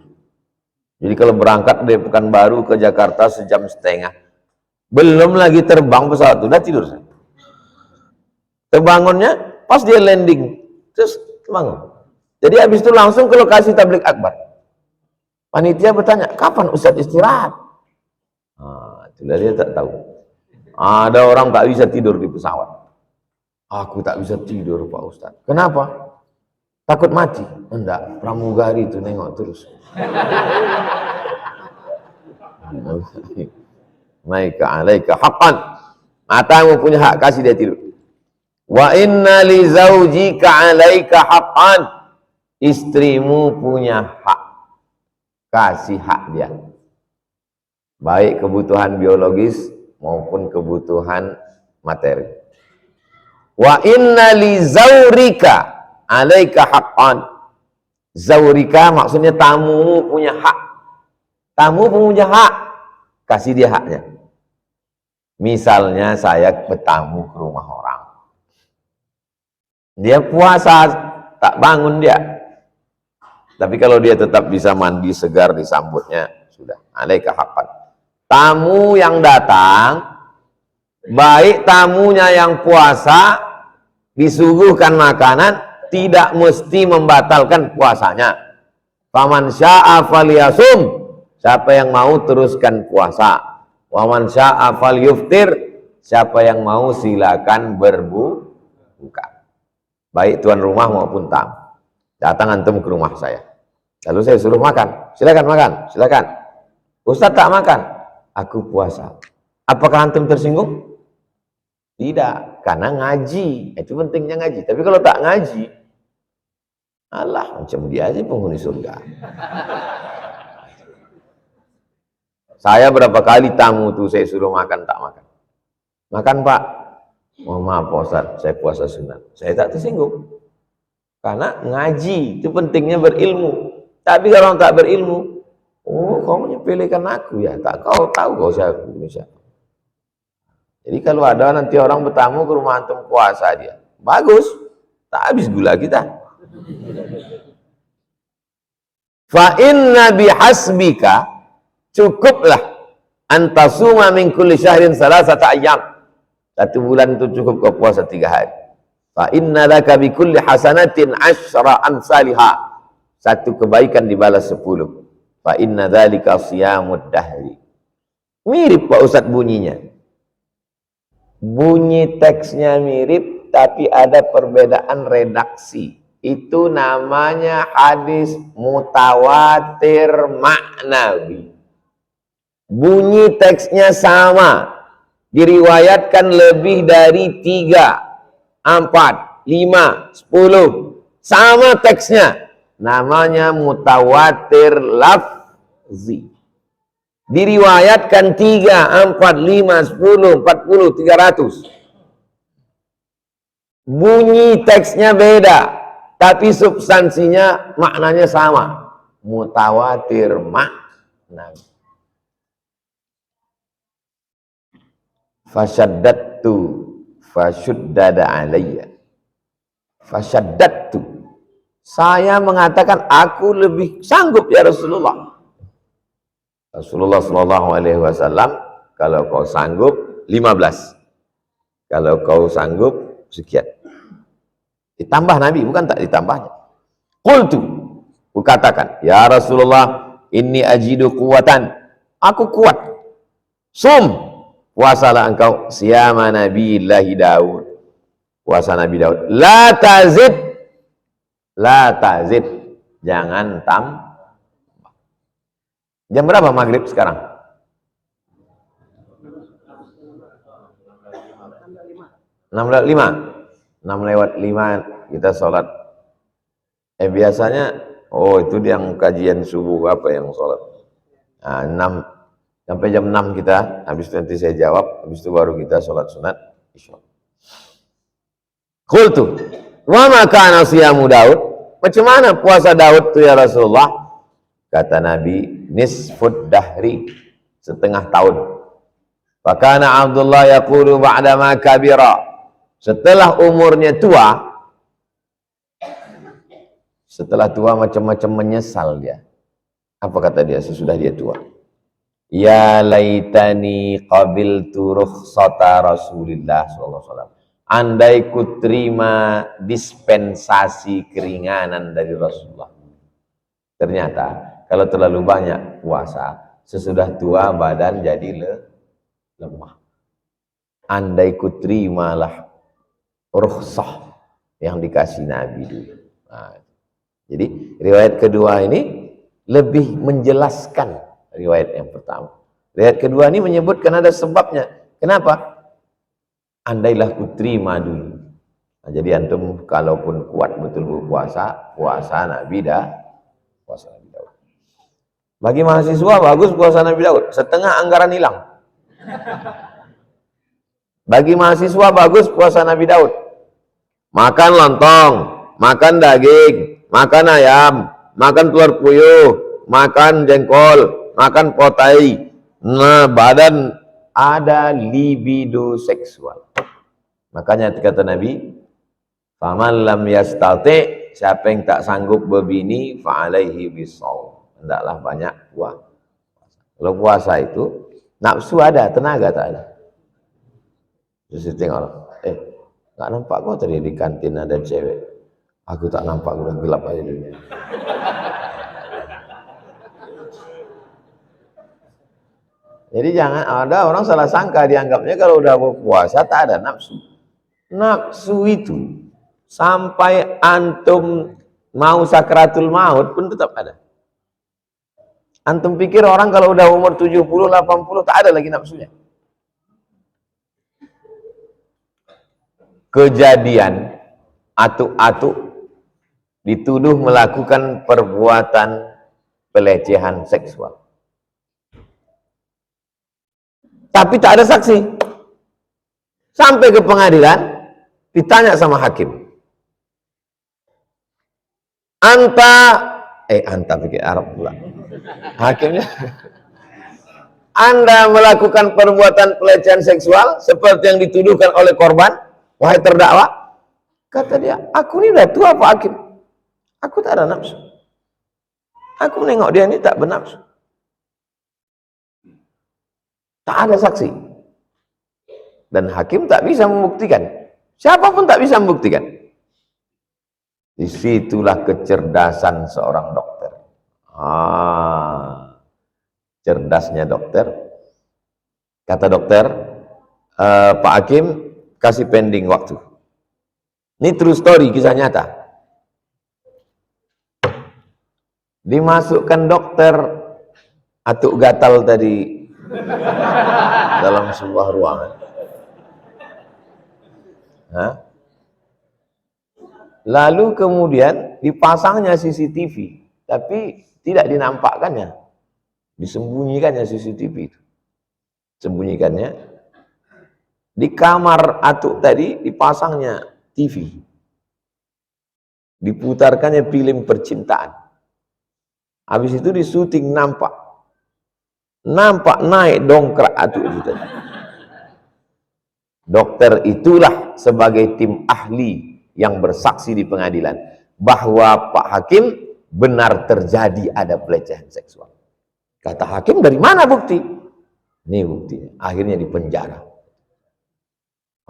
Jadi kalau berangkat dari Pekanbaru ke Jakarta sejam setengah, belum lagi terbang pesawat, udah tidur saya. Terbangunnya pas dia landing, terus terbangun. Jadi habis itu langsung ke lokasi tabligh akbar. Panitia bertanya, kapan Ustaz istirahat? Nah, itulah dia tak tahu. Ada orang tak bisa tidur di pesawat. Aku tak bisa tidur Pak Ustaz. Kenapa? Takut mati? Enggak, pramugari itu nengok terus. Maika alaika haqqan. Matamu punya hak, kasih dia tidur. Wa inna li zaujika alaika haqqan. Istrimu punya hak, kasih hak dia. Baik kebutuhan biologis maupun kebutuhan materi. Wa inna li zaurika alaika haqqan. Zaurika maksudnya tamu punya hak. Tamu punya hak, kasih dia haknya. Misalnya saya bertamu ke rumah orang, dia puasa, tak bangun dia. Tapi kalau dia tetap bisa mandi segar disambutnya, sudah. Alaika haqqan. Tamu yang datang, baik tamunya yang puasa, disuguhkan makanan, tidak mesti membatalkan puasanya. Faman sya'a falyasum. Siapa yang mau teruskan puasa. Waman sya'a falyuftir. Siapa yang mau silakan berbuka. Baik tuan rumah maupun tamu. Datang antum ke rumah saya. Lalu saya suruh makan. Silakan makan, silakan. Ustaz tak makan. Aku puasa. Apakah antum tersinggung? Tidak, karena ngaji. Itu pentingnya ngaji. Tapi kalau tak ngaji, alah, macam dia aja penghuni surga. Saya berapa kali tamu tuh saya suruh makan, tak makan. Makan Pak. Mohon maaf Pak Ustaz, saya puasa sunat. Saya tak tersinggung. Karena ngaji, itu pentingnya berilmu. Tapi kalau tak berilmu, oh kau menyepelekan aku ya, tak kau tahu kau siapa Indonesia. Jadi kalau ada nanti orang bertamu ke rumah antum puasa dia, bagus, tak habis gula kita. Fa inna bihasbika, cukuplah antasuma min kulli syahrin salasata ayyam. 1 bulan itu cukup kau puasa 3 hari. Fa inna laka bi kulli hasanatin 10 amsalha. 1 kebaikan dibalas 10. Fa inna dzalika shiyamud dahri. Mirip Pak Ustaz bunyinya. Bunyi teksnya mirip, tapi ada perbedaan redaksi. Itu namanya hadis mutawatir maknawi. Bunyi teksnya sama, diriwayatkan lebih dari 3, 4, 5, 10, sama teksnya, namanya mutawatir lafzi. Diriwayatkan 3, 4, 5, 10, 40, 300. Bunyi teksnya beda, tapi substansinya maknanya sama. Mutawatir makna. Fasyaddatu fashuddada alayya. Fasyaddatu. Saya mengatakan aku lebih sanggup ya Rasulullah. Rasulullah SAW, kalau kau sanggup 15, kalau kau sanggup sekian. Ditambah Nabi, bukan tak ditambahnya. Qultu, kukatakan, ya Rasulullah, inni ajidu quwatan, aku kuat. Sum, puasalah engkau siyama nabiyillahi Daud, puasa Nabi Daud. La tazid, jangan tambah. Jam berapa maghrib sekarang? 6:05 kita sholat. Biasanya, oh itu yang kajian subuh apa yang sholat? Nah, 6 sampai jam 6 kita, habis itu nanti saya jawab, habis itu baru kita sholat sunat isya. Qultu, wa ma kana siyamu Daud? Macam mana puasa Daud itu ya Rasulullah? Kata Nabi, nisfud dahri, setengah tahun. Fakana Abdullah yaqulu ba'da ma kabira, setelah umurnya tua, setelah tua macam-macam menyesal dia. Apa kata dia sesudah dia tua? Ya laitani qabiltu rukhsata Rasulillah sallallahu alaihi wasallam. Andai ku terima dispensasi keringanan dari Rasulullah. Ternyata kalau terlalu banyak puasa, sesudah tua badan jadi lemah. Andai ku terimalah rukhsah yang dikasih Nabi dulu. Nah, jadi riwayat kedua ini lebih menjelaskan riwayat yang pertama. Riwayat kedua ini menyebutkan ada sebabnya. Kenapa? Andailah ku terima dulu. Nah, jadi antum kalaupun kuat betul berpuasa, puasa Nabi puasa Nabi Daud. Bagi mahasiswa bagus puasa Nabi Daud, setengah anggaran hilang. Bagi mahasiswa bagus puasa Nabi Daud. Makan lontong, makan daging, makan ayam, makan telur puyuh, makan jengkol, makan potai. Nah, badan ada libido seksual. Makanya kata Nabi, faman lam yastati, siapa yang tak sanggup berbini, fa'alaihi bisawm, hendaklah banyak puasa. Kalau puasa itu nafsu ada, tenaga tak ada. Terus tengok, nggak nampak kok tadi di kantin ada cewek. Aku tak nampak, udah gelap aja dunia. Jadi jangan ada orang salah sangka, dianggapnya kalau udah berpuasa tak ada nafsu. Nafsu itu sampai antum mau sakratul maut pun tetap ada. Antum pikir orang kalau udah umur 70, 80 tak ada lagi nafsunya. Kejadian atuk-atuk dituduh melakukan perbuatan pelecehan seksual. Tapi tak ada saksi. Sampai ke pengadilan, ditanya sama hakim. Anta pikir Arab pula. Hakimnya, Anda melakukan perbuatan pelecehan seksual seperti yang dituduhkan oleh korban, wahai terdakwa. Kata dia, aku ini udah tua Pak Hakim. Aku tak ada nafsu. Aku nengok dia ini tak bernafsu. Tak ada saksi. Dan hakim tak bisa membuktikan. Siapapun tak bisa membuktikan. Disitulah kecerdasan seorang dokter. Cerdasnya dokter. Kata dokter, Pak Hakim kasih pending waktu. Ini true story, kisah nyata. Dimasukkan dokter atuk gatal tadi dalam sebuah ruangan. Lalu kemudian dipasangnya CCTV, tapi tidak dinampakkannya, disembunyikannya CCTV itu, sembunyikannya di kamar atuk tadi dipasangnya TV, diputarkannya film percintaan. Habis itu di syuting nampak naik dongkrak atuk itu tadi. Dokter itulah sebagai tim ahli yang bersaksi di pengadilan bahwa Pak Hakim benar terjadi ada pelecehan seksual. Kata hakim, dari mana bukti? Ini buktinya. Akhirnya dipenjara.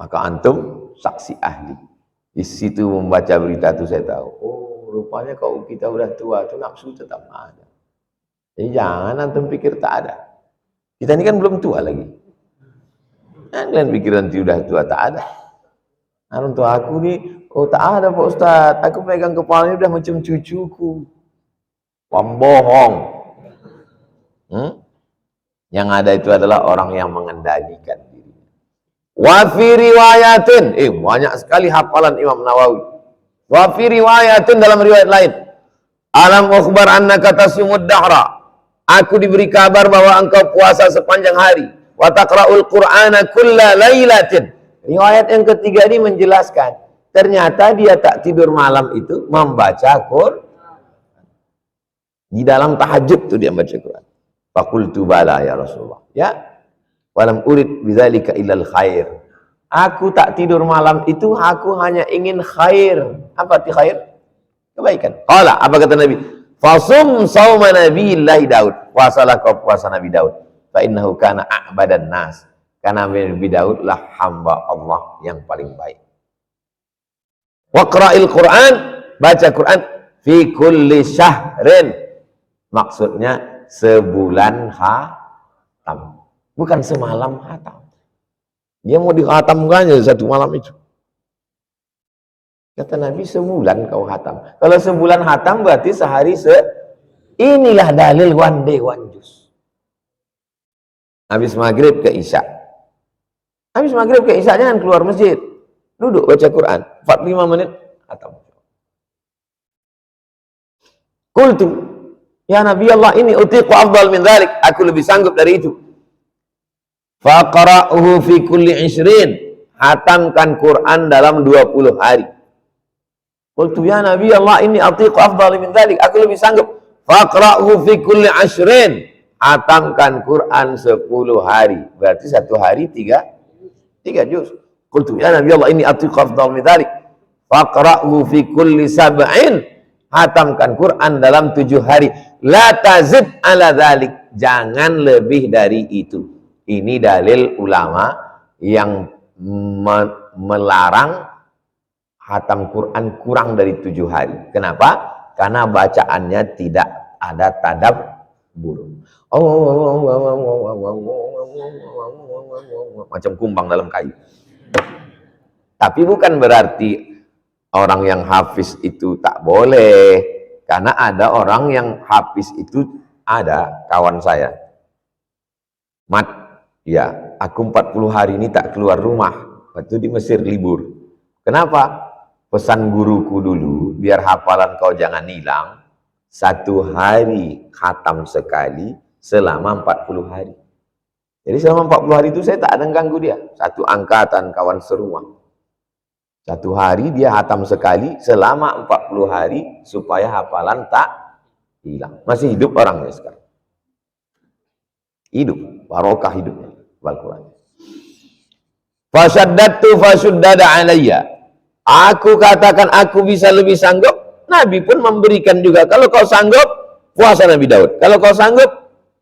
Maka antum saksi ahli. Di situ membaca berita itu saya tahu. Oh, rupanya kalau kita udah tua itu nafsu tetap ada. Jadi jangan antum pikir tak ada. Kita ini kan belum tua lagi. Kalian pikir nanti udah tua tak ada. Untuk aku nih, oh tak ada Pak Ustadz. Aku pegang kepalanya udah macam cucuku. Pembohong. Yang ada itu adalah orang yang mengendalikan diri. Wa fi riwayatin, banyak sekali hafalan Imam Nawawi. Wa fi riwayatin, dalam riwayat lain, alam ukhbar annaka tasumud dahra, Aku diberi kabar bahwa engkau puasa sepanjang hari. Wa taqra'ul Qur'ana kulla lailatin. Riwayat yang ketiga ini menjelaskan, ternyata dia tak tidur malam itu membaca Quran. Di dalam tahajud tuh dia baca Quran. Faqultu bala ya Rasulullah. Ya. Walam urid bidzalika illal khair. Aku tak tidur malam itu, aku hanya ingin khair. Apa arti khair? Kebaikan. Qala, apa kata Nabi? Fasum sauma Nabiyillahi Daud. Puasalah kau puasa Nabi Daud. Fa innahu kana a'badan nas. Karena Nabi Daud lah hamba Allah yang paling baik. Waqra'il Quran, baca Quran fi kulli syahrin. Maksudnya sebulan hatam. Bukan semalam hatam. Dia mau dikhatamkan satu malam itu. Kata Nabi, sebulan kau hatam. Kalau sebulan hatam berarti sehari inilah dalil one day one juice. Habis maghrib ke isya. Habis maghrib ke isya jangan keluar masjid. Duduk baca Quran. 45 menit hatam. Qultu, ya Nabi Allah, ini utiqu afdal min dhalik. Aku lebih sanggup dari itu. Faqra'uhu fi kulli 20. Hatamkan Quran dalam 20 hari. Qultu ya Nabi Allah, ini atiqu afdal min dhalik. Aku lebih sanggup. Faqra'uhu fi kulli 20. Hatamkan Quran 10 hari. Berarti satu hari 3 juz. Qultu ya Nabi Allah, ini atiqu afdal min dhalik. Faqra'uhu fi kulli 7. Hatamkan Quran dalam 7 hari. La tazid ala dhalik. Jangan lebih dari itu. Ini dalil ulama yang melarang hatam Quran kurang dari 7 hari. Kenapa? Karena bacaannya tidak ada tadabbur. Macam kumbang dalam kayu. Tapi bukan berarti orang yang hafiz itu tak boleh. Karena ada orang yang hafiz itu, ada kawan saya. Mat, ya, aku 40 hari ini tak keluar rumah. Waktu di Mesir libur. Kenapa? Pesan guruku dulu, biar hafalan kau jangan hilang. 1 hari khatam sekali selama 40 hari. Jadi selama 40 hari itu saya tak ada ganggu dia. Satu angkatan kawan serumah. 1 hari dia hatam sekali selama 40 hari supaya hafalan tak hilang. Masih hidup orangnya sekarang. Hidup, barokah hidupnya. Al-Quran. Fasyaddatu fasyaddada alayya. Aku katakan aku bisa lebih sanggup. Nabi pun memberikan juga. Kalau kau sanggup, puasa Nabi Daud. Kalau kau sanggup,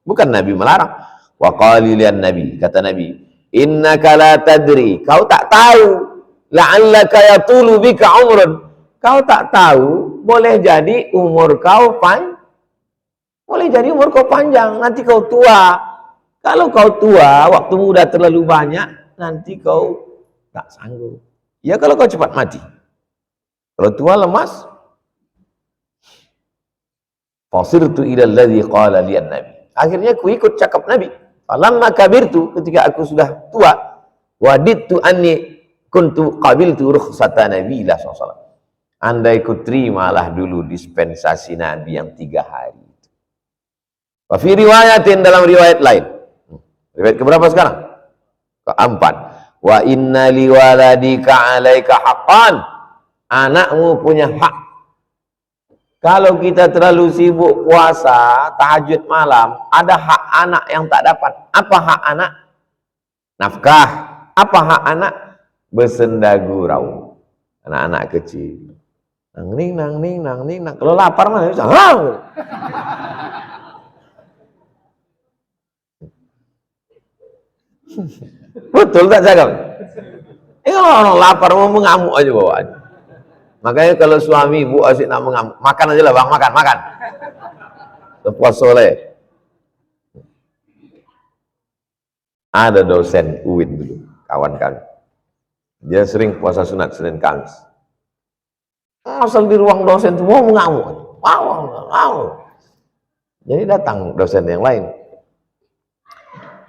bukan Nabi melarang. Wa qalilan Nabi, kata Nabi, innaka la tadri, kau tak tahu, la'allaka yatulu bika umrun. Kau tak tahu, boleh jadi umur kau panjang, nanti kau tua. Kalau kau tua, waktu muda terlalu banyak, nanti kau tak sanggup. Ya kalau kau cepat mati. Kalau tua lemas. Fasirtu ila alladhi qala liyan Nabi. Akhirnya ku ikut cakap Nabi. Falamma kabirtu, ketika aku sudah tua, wadidtu anni kuntu qabiltu rukhsata Nabi sallallahu. Andai ku terimalah dulu dispensasi Nabi yang 3 hari. Wa fi riwayatin, dalam riwayat lain. Riwayat keberapa sekarang? Keempat. Wa inna liwaladika alaika haqqan. Anakmu punya hak. Kalau kita terlalu sibuk puasa, tahajud malam, ada hak anak yang tak dapat. Apa hak anak? Nafkah. Apa hak anak? Bersenda gurau. Anak-anak kecil. Nang ning nang ning nang ning nang. Kalau lapar mana bisa? Betul tak cakap? Kalau orang lapar mau mengamuk aja bawaan. Makanya kalau suami ibu asyik nak mengamuk, makan aja lah bang, makan. Lepas soleh. Ada dosen UIN dulu, kawan kami. Dia sering puasa sunat Senin Kamis. Asal di ruang dosen itu mau mengamuk. Wow. Jadi datang dosen yang lain.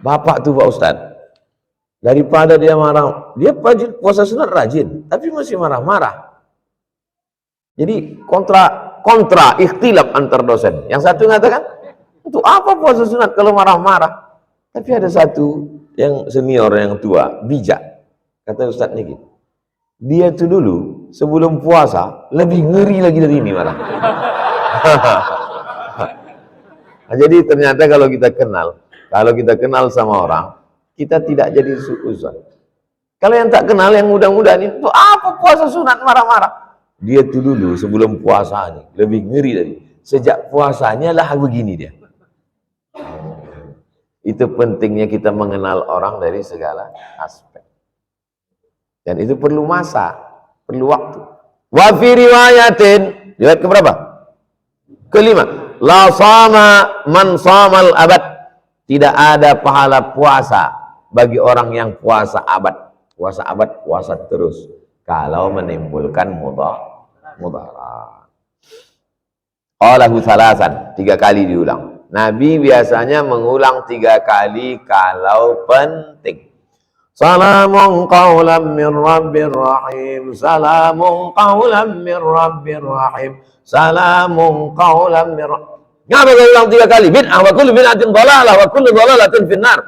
Bapak tuh Pak Ustadz, daripada dia marah, dia puasa sunat rajin, tapi masih marah-marah. Jadi kontra ikhtilaf antar dosen. Yang satu mengatakan Untuk apa puasa sunat kalau marah-marah? Tapi ada satu yang senior, yang tua, bijak. Kata Ustadz Niki, dia itu dulu sebelum puasa lebih ngeri lagi dari ini malah. Nah, jadi ternyata kalau kita kenal sama orang, kita tidak jadi suuzon. Kalau yang tak kenal, yang muda-muda ini, itu apa puasa sunat marah-marah? Dia itu dulu sebelum puasa ini lebih ngeri dari. Sejak puasanya lah begini dia. Itu pentingnya kita mengenal orang dari segala aspek. Dan itu perlu masa, perlu waktu. Wa fi riwayatin, riwayat keberapa? Kelima. La sama man samal abad. Tidak ada pahala puasa bagi orang yang puasa abad. Puasa abad, puasa terus. Kalau menimbulkan mudarat. Qalahu salasan, 3 kali diulang. Nabi biasanya mengulang 3 kali kalau penting. Salamun qawlan min rabbir rahim. Salamun qawlan min rabbir rahim. Salamun qawlan min rabbir. Ngapa kau ulang 3 kali? Bid'ah wa kullu bid'atin dhalalah wa kullu dhalalatin finnar.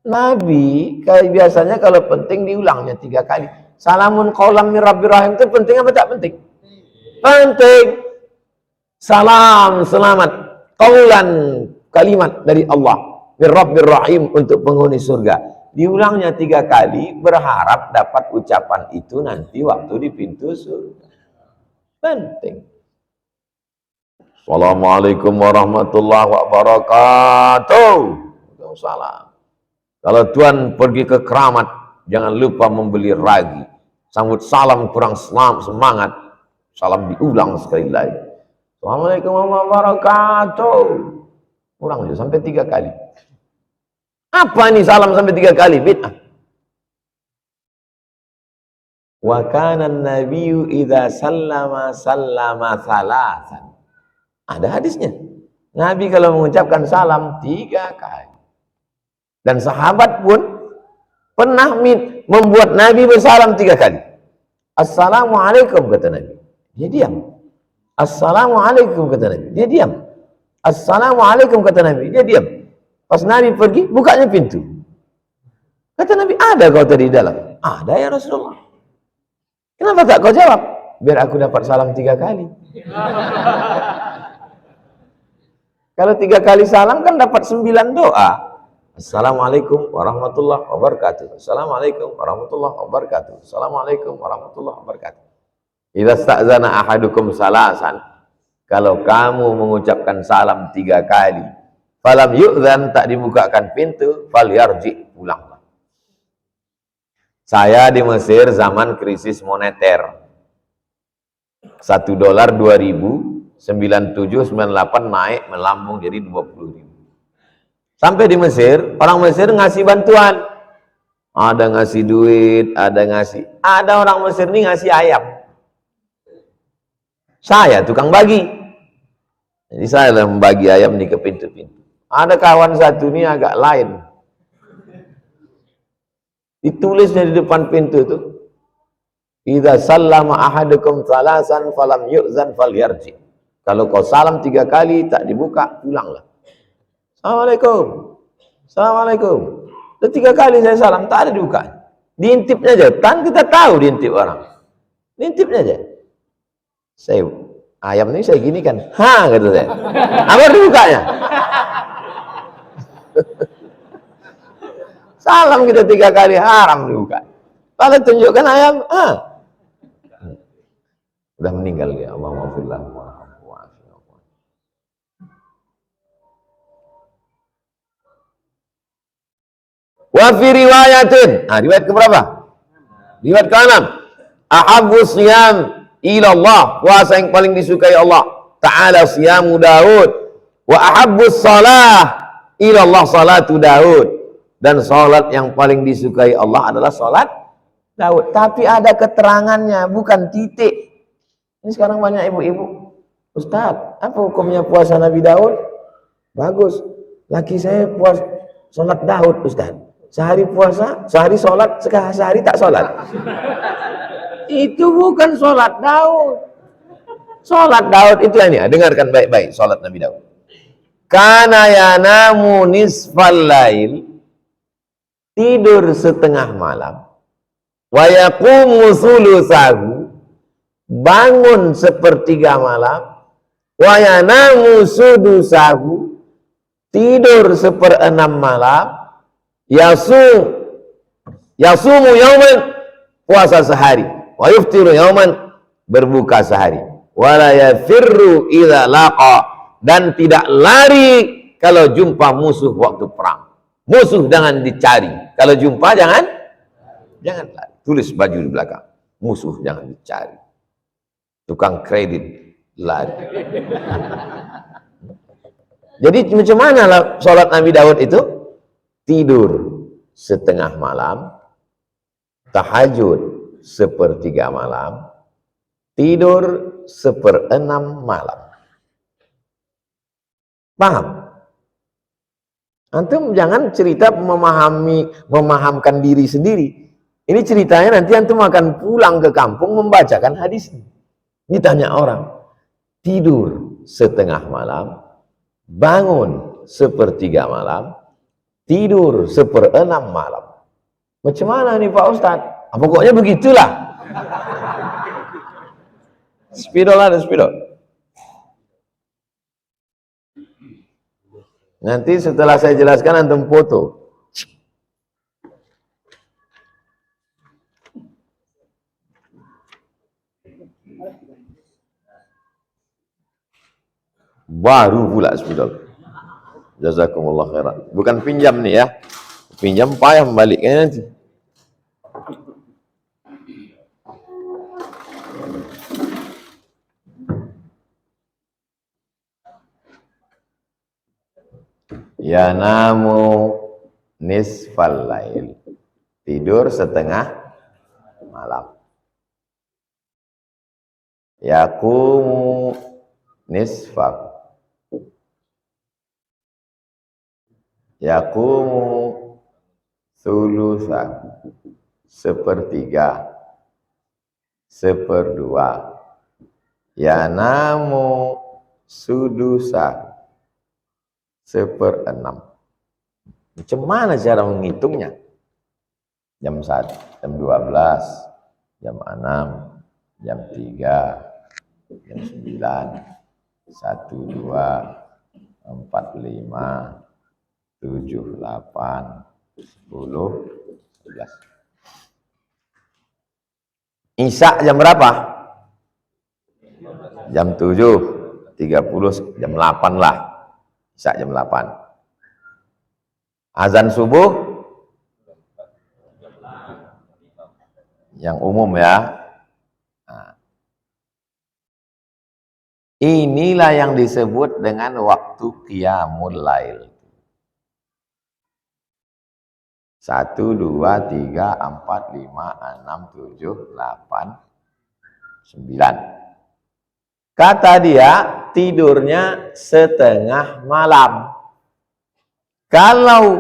Nabi biasanya kalau penting diulangnya 3 kali. Salamun qawlan min rabbir rahim itu penting apa tak penting? Penting. Salam, selamat. Qawlan, kalimat dari Allah. Min rabbir rahim, untuk penghuni surga. Diulangnya 3 kali, berharap dapat ucapan itu nanti waktu di pintu surga. Penting. Assalamualaikum warahmatullahi wabarakatuh. Salam. Kalau Tuhan pergi ke keramat, jangan lupa membeli ragi. Sambut salam kurang semangat, salam diulang sekali lagi. Assalamualaikum warahmatullahi wabarakatuh. Ulang aja sampai 3 kali. Apa ini salam sampai 3 kali? Bid'ah. Wa kana an-nabiyyu idza sallama thalathan. Ada hadisnya. Nabi kalau mengucapkan salam 3 kali. Dan sahabat pun pernah membuat Nabi bersalam 3 kali. Assalamualaikum, kata Nabi. Dia diam. Assalamualaikum, kata Nabi. Dia diam. Assalamualaikum, kata Nabi. Dia diam. Pas Nabi pergi, bukanya pintu. Kata Nabi, ada kau tadi di dalam? Ada ya Rasulullah. Kenapa tak kau jawab? Biar aku dapat salam 3 kali. Kalau 3 kali salam kan dapat 9 doa. Assalamualaikum warahmatullahi wabarakatuh. Assalamualaikum warahmatullahi wabarakatuh. Assalamualaikum warahmatullahi wabarakatuh. Idza sta'zana ahadukum salasan. Kalau kamu mengucapkan salam 3 kali, falam yu'zan, tak dibukakan pintu, falyarji, pulanglah. Saya di Mesir zaman krisis moneter. 1 dolar 2000, 97, 98 naik melambung jadi 20.000. Sampai di Mesir, orang Mesir ngasih bantuan. Ada ngasih duit, ada orang Mesir ini ngasih ayam. Saya tukang bagi. Jadi saya lah membagi ayam nih ke pintu-pintu. Ada kawan satu ini agak lain. Ditulisnya di depan pintu itu. Idza sallama ahadukum thalasan falam yu'zan falyarji. Kalau kau salam 3 kali tak dibuka, pulanglah. Assalamualaikum. Assalamualaikum. Dan 3 kali saya salam, tak ada dibuka. Diintipnya aja. Kan kita tahu diintip orang. Diintipnya aja. Saya ayam ini saya gini kan. Ha, kata saya. Apa dibukanya? Salam kita 3 kali, haram dibuka. Kalau tunjukkan ayam, udah meninggal dia. Allahumma fillah. Wa fi riwayatin. Riwayat keberapa? Riwayat ke-6. Ahabbu siyam ila Allah. Puasa yang paling disukai Allah Ta'ala siyamu Daud. Wa ahabbu salah ila Allah salatu Daud. Dan salat yang paling disukai Allah adalah salat Daud. Tapi ada keterangannya, bukan titik. Ini sekarang banyak ibu-ibu. Ustaz, apa hukumnya puasa Nabi Daud? Bagus. Laki saya puasa salat Daud, Ustaz. Sehari puasa, sehari sholat, sehari tak sholat. Itu bukan sholat Daud. Sholat Daud itu ini, dengarkan baik-baik sholat Nabi Daud. kana yanamu nisfal lail, tidur setengah malam, wa yaqumu thulutsahu, bangun sepertiga malam, wa yanamu sudusahu, tidur seperenam malam, yasumu yauman, puasa sehari, wa yuftiru yauman, berbuka sehari, wala yafirru idza laqa, dan tidak lari kalau jumpa musuh waktu perang. Musuh jangan dicari, kalau jumpa jangan lari. Tulis baju di belakang, musuh jangan dicari. Tukang kredit lari. Jadi macam mana sholat Nabi Daud itu? Tidur setengah malam, tahajud sepertiga malam, tidur seperenam malam. Paham? Antum jangan cerita memahamkan diri sendiri. Ini ceritanya nanti antum akan pulang ke kampung membacakan hadis ini. Ditanya orang, tidur setengah malam, bangun sepertiga malam, tidur seperenam malam. Macam mana nih Pak Ustadz? Pokoknya begitulah. Spidol ada spidol. Nanti setelah saya jelaskan antum foto. Baru pula spidol. Jazakumullah khairan. Bukan pinjam nih ya. Pinjam payah membaliknya nanti. Yanamu nisfal lail, tidur setengah malam. Yaqumu nisfak, yaqumu thulutsak, sepertiga, seperdua. Yanamu sudusak, seperenam. Macam mana cara menghitungnya? Jam 1, jam 12, jam 6, jam 3, jam 9, 1, 2, 4, 5, 7, 8, 10, 11. Isya jam berapa? Jam 7, 30, jam 8 lah. Isya jam 8. Azan subuh yang umum ya. Nah, inilah yang disebut dengan waktu qiyamul lail. 1, 2, 3, 4, 5, 6, 7, 8, 9. Kata dia tidurnya setengah malam. Kalau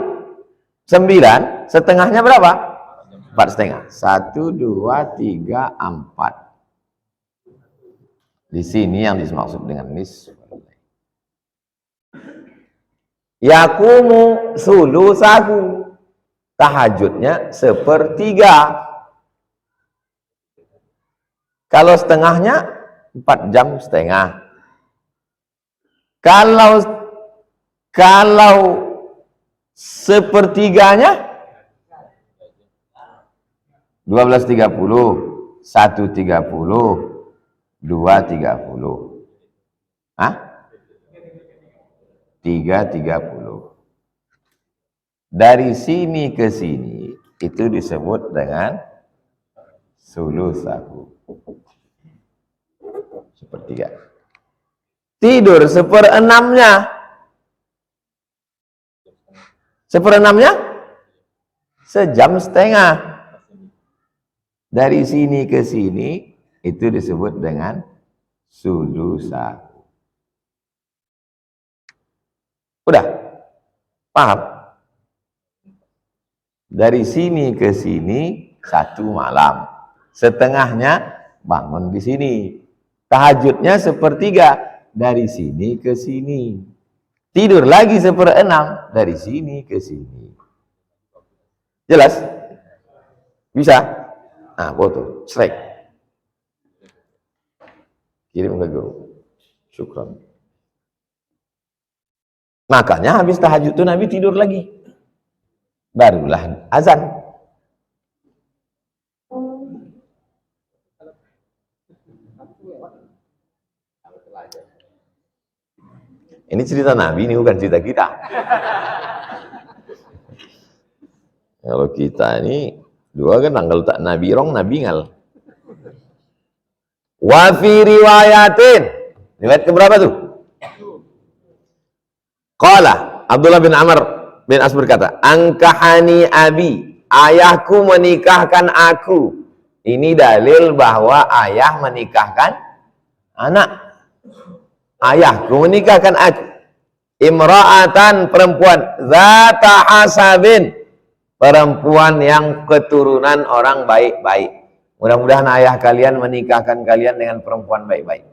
9, setengahnya berapa? 4,5. 1, 2, 3, 4. Di sini yang dimaksud dengan nisf. Yaqumu thulutsahu, tahajudnya sepertiga. Kalau setengahnya 4 jam setengah. Kalau sepertiganya 12.30, 1.30, 2.30. Hah? 3.30. Dari sini ke sini itu disebut dengan thulutsahu. Sepertiga. Tidur seperenamnya. Seperenamnya sejam setengah. Dari sini ke sini itu disebut dengan thulutsahu. Udah? Paham? Dari sini ke sini 1 malam. Setengahnya bangun di sini. Tahajudnya sepertiga, dari sini ke sini. Tidur lagi 1/6 dari sini ke sini. Jelas? Bisa? Nah, foto, strike. Kirim ke guru. Syukran. Makanya habis tahajud itu Nabi tidur lagi. Barulah azan. Ini cerita Nabi, ini bukan cerita kita. Kalau kita ini dua kan tanggal tak Nabi rong, Nabi ngal. Wa fi riwayatin. Riwayat keberapa tuh? Qala Abdullah bin Amr bin As berkata, angkahani abi, ayahku menikahkan aku. Ini dalil bahwa ayah menikahkan anak. Ayahku menikahkan aku. Imra'atan, perempuan zata hasabin, perempuan yang keturunan orang baik-baik. Mudah-mudahan ayah kalian menikahkan kalian dengan perempuan baik-baik.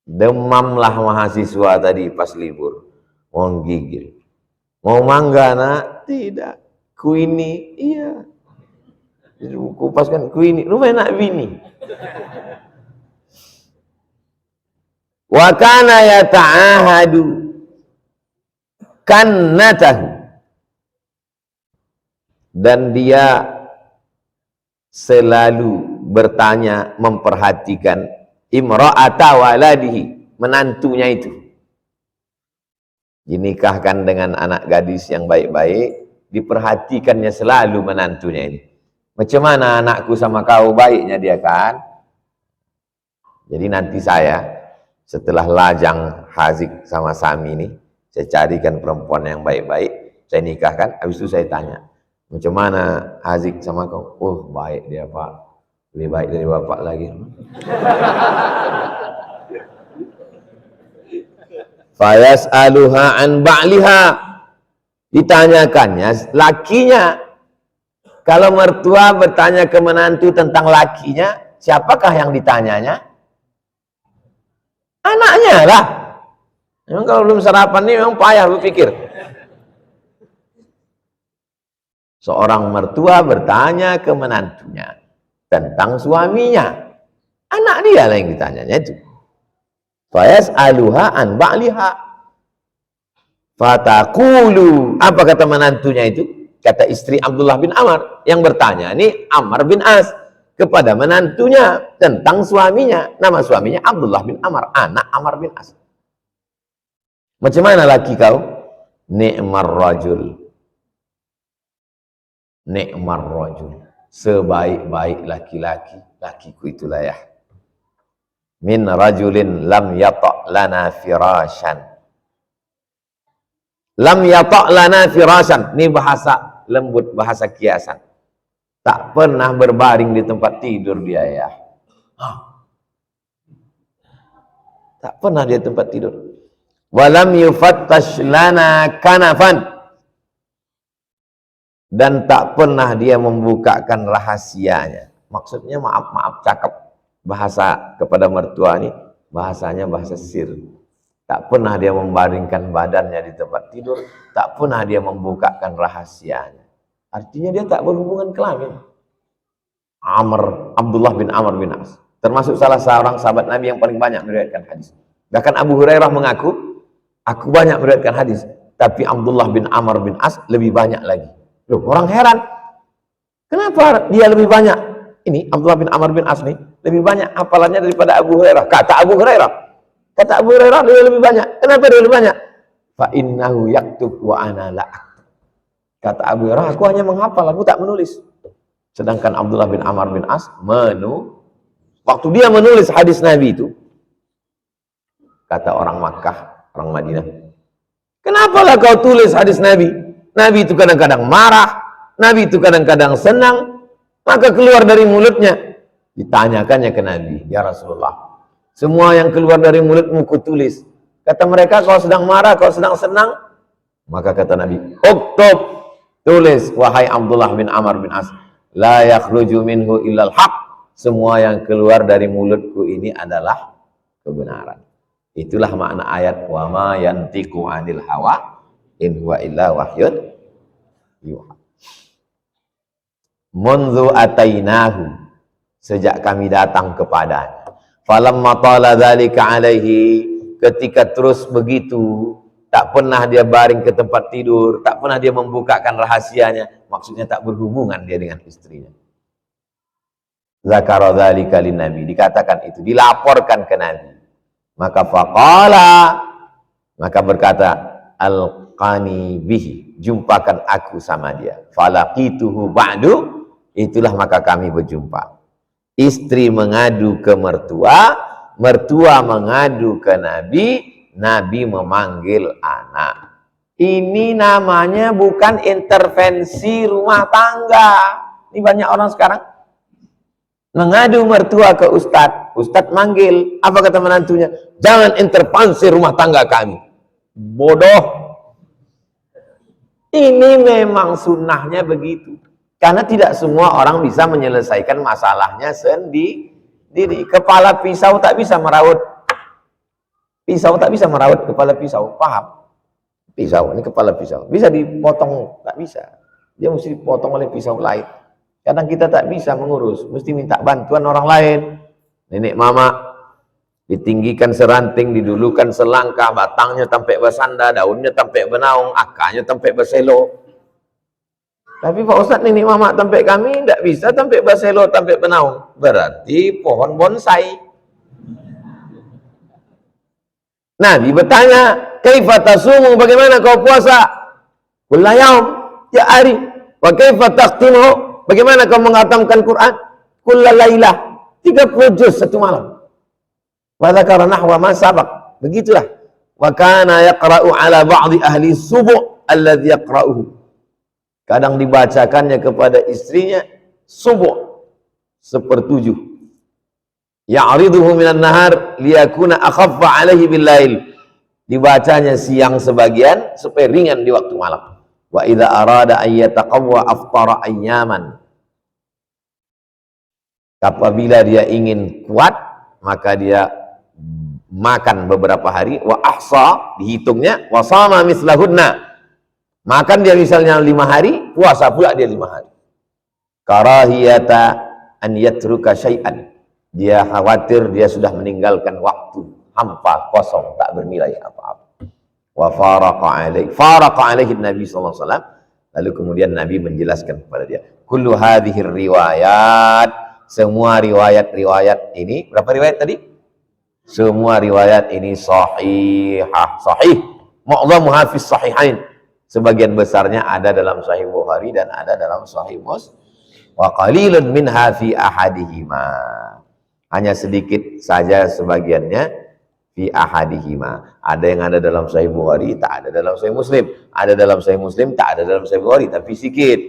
Demamlah mahasiswa tadi pas libur. Mau gigil. Mau mangga nak? Tidak. Kuini, iya. Kupaskan kuini. Lu enak bini. Wa kana yata'ahadu kannatahu, dan dia selalu bertanya, memperhatikan imra'ata waladihi, menantunya itu. Dinikahkan dengan anak gadis yang baik-baik, diperhatikannya selalu menantunya ini. Macam mana anakku sama kau, baiknya dia kan? Jadi nanti saya setelah lajang Hazik sama Sami ini, saya carikan perempuan yang baik-baik, saya nikahkan, habis itu saya tanya, macam mana Hazik sama kau? Oh, baik dia Pak, lebih baik dari bapak lagi. Fayas'aluha an ba'liha, ditanyakannya lakinya. Kalau mertua bertanya ke menantu tentang lakinya, siapakah yang ditanyanya? Anaknya lah. Memang kalau belum sarapan ini memang payah berpikir. Seorang mertua bertanya ke menantunya tentang suaminya. Anak dia lah yang ditanyanya itu. Fayas'aluha an ba'liha. Fataqulu. Apa kata menantunya itu? Kata istri Abdullah bin Amr yang bertanya. Ini Amr bin As kepada menantunya tentang suaminya. Nama suaminya Abdullah bin Amr, anak Amr bin As. Macam mana laki kau? Ni'mar rajul. Ni'mar rajul. Sebaik-baik laki-laki, lakiku itulah ya. Min rajulin lam yata' lana firashan. Lam yata' lana firashan. Ini bahasa lembut, bahasa kiasan. Tak pernah berbaring di tempat tidur dia ya. Tak pernah dia tempat tidur. Walam yufattash lana kanafan, dan tak pernah dia membukakan rahasianya. Maksudnya maaf cakap, bahasa kepada mertua ini bahasanya bahasa sir. Tak pernah dia membaringkan badannya di tempat tidur, tak pernah dia membukakan rahasianya. Artinya dia tak berhubungan kelamin. Abdullah bin Amr bin As termasuk salah seorang sahabat Nabi yang paling banyak meriwayatkan hadis. Bahkan Abu Hurairah mengaku, aku banyak meriwayatkan hadis, tapi Abdullah bin Amr bin As lebih banyak lagi. Loh, orang heran, kenapa dia lebih banyak? Ini Abdullah bin Amr bin As nih lebih banyak hafalannya daripada Abu Hurairah. Kata Abu Hurairah dia lebih banyak. Kenapa dia lebih banyak? Fa innahu yaktub wa ana la aktub. Kata Abu Hurairah, aku hanya menghafal, aku tak menulis. Sedangkan Abdullah bin Amr bin As waktu dia menulis hadis Nabi itu, kata orang Makkah, orang Madinah, kenapalah kau tulis hadis Nabi? Nabi itu kadang-kadang marah, Nabi itu kadang-kadang senang, maka keluar dari mulutnya. Ditanyakannya ke Nabi, ya Rasulullah, semua yang keluar dari mulutmu kutulis. Kata mereka, kau sedang marah, kau sedang senang. Maka kata Nabi, uktub, tulis, wahai Abdullah bin Amr bin As, la yakhruju minhu illal haq. Semua yang keluar dari mulutku ini adalah kebenaran. Itulah makna ayat wa ma yantiqu 'anil hawa in huwa illa wahyun yuha. Mundu atainahu, sejak kami datang kepadanya. Falamma tala dzalika alaihi, ketika terus begitu, tak pernah dia baring ke tempat tidur, tak pernah dia membukakan rahasianya, maksudnya tak berhubungan dia dengan istrinya. Zakara dzalika lin-nabi, dikatakan itu, dilaporkan ke Nabi. Maka faqala, maka berkata, alqani bihi, jumpakan aku sama dia. Falaqituhu ba'du, itulah maka kami berjumpa. Istri mengadu ke mertua, mertua mengadu ke Nabi, Nabi memanggil anak. Ini namanya bukan intervensi rumah tangga. Ini banyak orang sekarang mengadu mertua ke ustadz. Ustadz manggil, apa kata menantunya? Jangan intervensi rumah tangga kami. Bodoh. Ini memang sunnahnya begitu. Karena tidak semua orang bisa menyelesaikan masalahnya sendiri. Kepala pisau tak bisa meraut. Pisau tak bisa meraut kepala pisau. Paham? Pisau, ini kepala pisau. Bisa dipotong? Tak bisa. Dia mesti dipotong oleh pisau lain. Kadang kita tak bisa mengurus. Mesti minta bantuan orang lain. Nenek mama ditinggikan seranting, didulukan selangkah, batangnya sampai bersanda, daunnya sampai benaung, akarnya sampai berselo. Tapi Pak Ustadz, nenek mama sampai kami tidak bisa sampai berselo, sampai benaung. Berarti pohon bonsai. Nabi bertanya, kaifa tasumu, bagaimana kau puasa? Kulla yaum, ya hari. Wa kaifa taqtimu, bagaimana kau menghatamkan Quran? Kulla lailah, 30 juz satu malam. Wa dzakara nahwa ma sabaq. Begitulah. Wa kana yaqra'u ala ba'di ahli subuh alladhi yaqra'uhu. Kadang dibacakannya kepada istrinya subuh 1/7. Ya'riduhu minan nahar liyakuna akhaffa alaihi bil lail. Dibacanya siang sebagian supaya ringan di waktu malam. Wa idza arada an yataqawwa aftara ayyaman. Apabila dia ingin kuat, maka dia makan beberapa hari, wa ahsa, dihitungnya, wa sama mislahunna. Makan dia misalnya 5 hari, puasa pula dia 5 hari. Karahiyata an yatruka syai'an. Dia khawatir dia sudah meninggalkan waktu hampa, kosong, tak bernilai apa-apa. Wa faraqa alaihi Nabi sallallahu alaihi wasallam. Lalu kemudian Nabi menjelaskan kepada dia, kullu hadhihi riwayat, semua riwayat-riwayat ini, berapa riwayat tadi? Semua riwayat ini sahihah, sahih. Mu'dhamuha fi sahihain. Sebagian besarnya ada dalam Sahih Bukhari dan ada dalam Sahih Muslim. Wa qalilun minha fi ahadihima. Hanya sedikit saja sebagiannya fi ahadihima. Ada yang ada dalam Sahih Bukhari, tak ada dalam Sahih Muslim. Ada dalam Sahih Muslim, tak ada dalam Sahih Bukhari, tapi sedikit.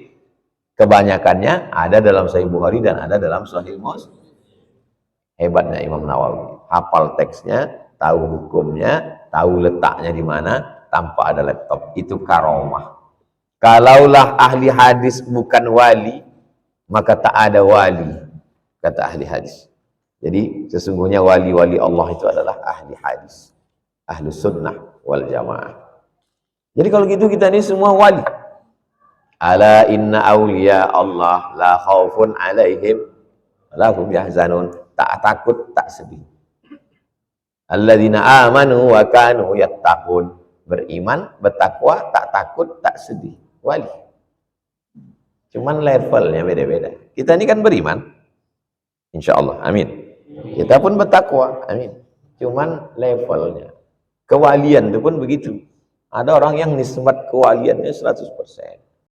Kebanyakannya ada dalam Sahih Bukhari dan ada dalam Sahih Muslim. Hebatnya Imam Nawawi. Hafal teksnya, tahu hukumnya, tahu letaknya di mana, tanpa ada laptop. Itu karomah. Kalaulah ahli hadis bukan wali, maka tak ada wali, kata ahli hadis. Jadi sesungguhnya wali-wali Allah itu adalah ahli hadis, ahlu sunnah wal jamaah. Jadi kalau gitu kita ini semua wali. Ala inna awliya Allah la khaufun alaihim la hum yahzanun. Tak takut, tak sedih. Alladzina amanu wa kanu yattaqun. Beriman, bertakwa, tak takut, tak sedih. Wali. Cuman levelnya beda-beda. Kita ini kan beriman, insya Allah, amin. Kita pun bertakwa, amin. Cuman levelnya. Kewalian itu pun begitu. Ada orang yang nisbat kewaliannya 100%.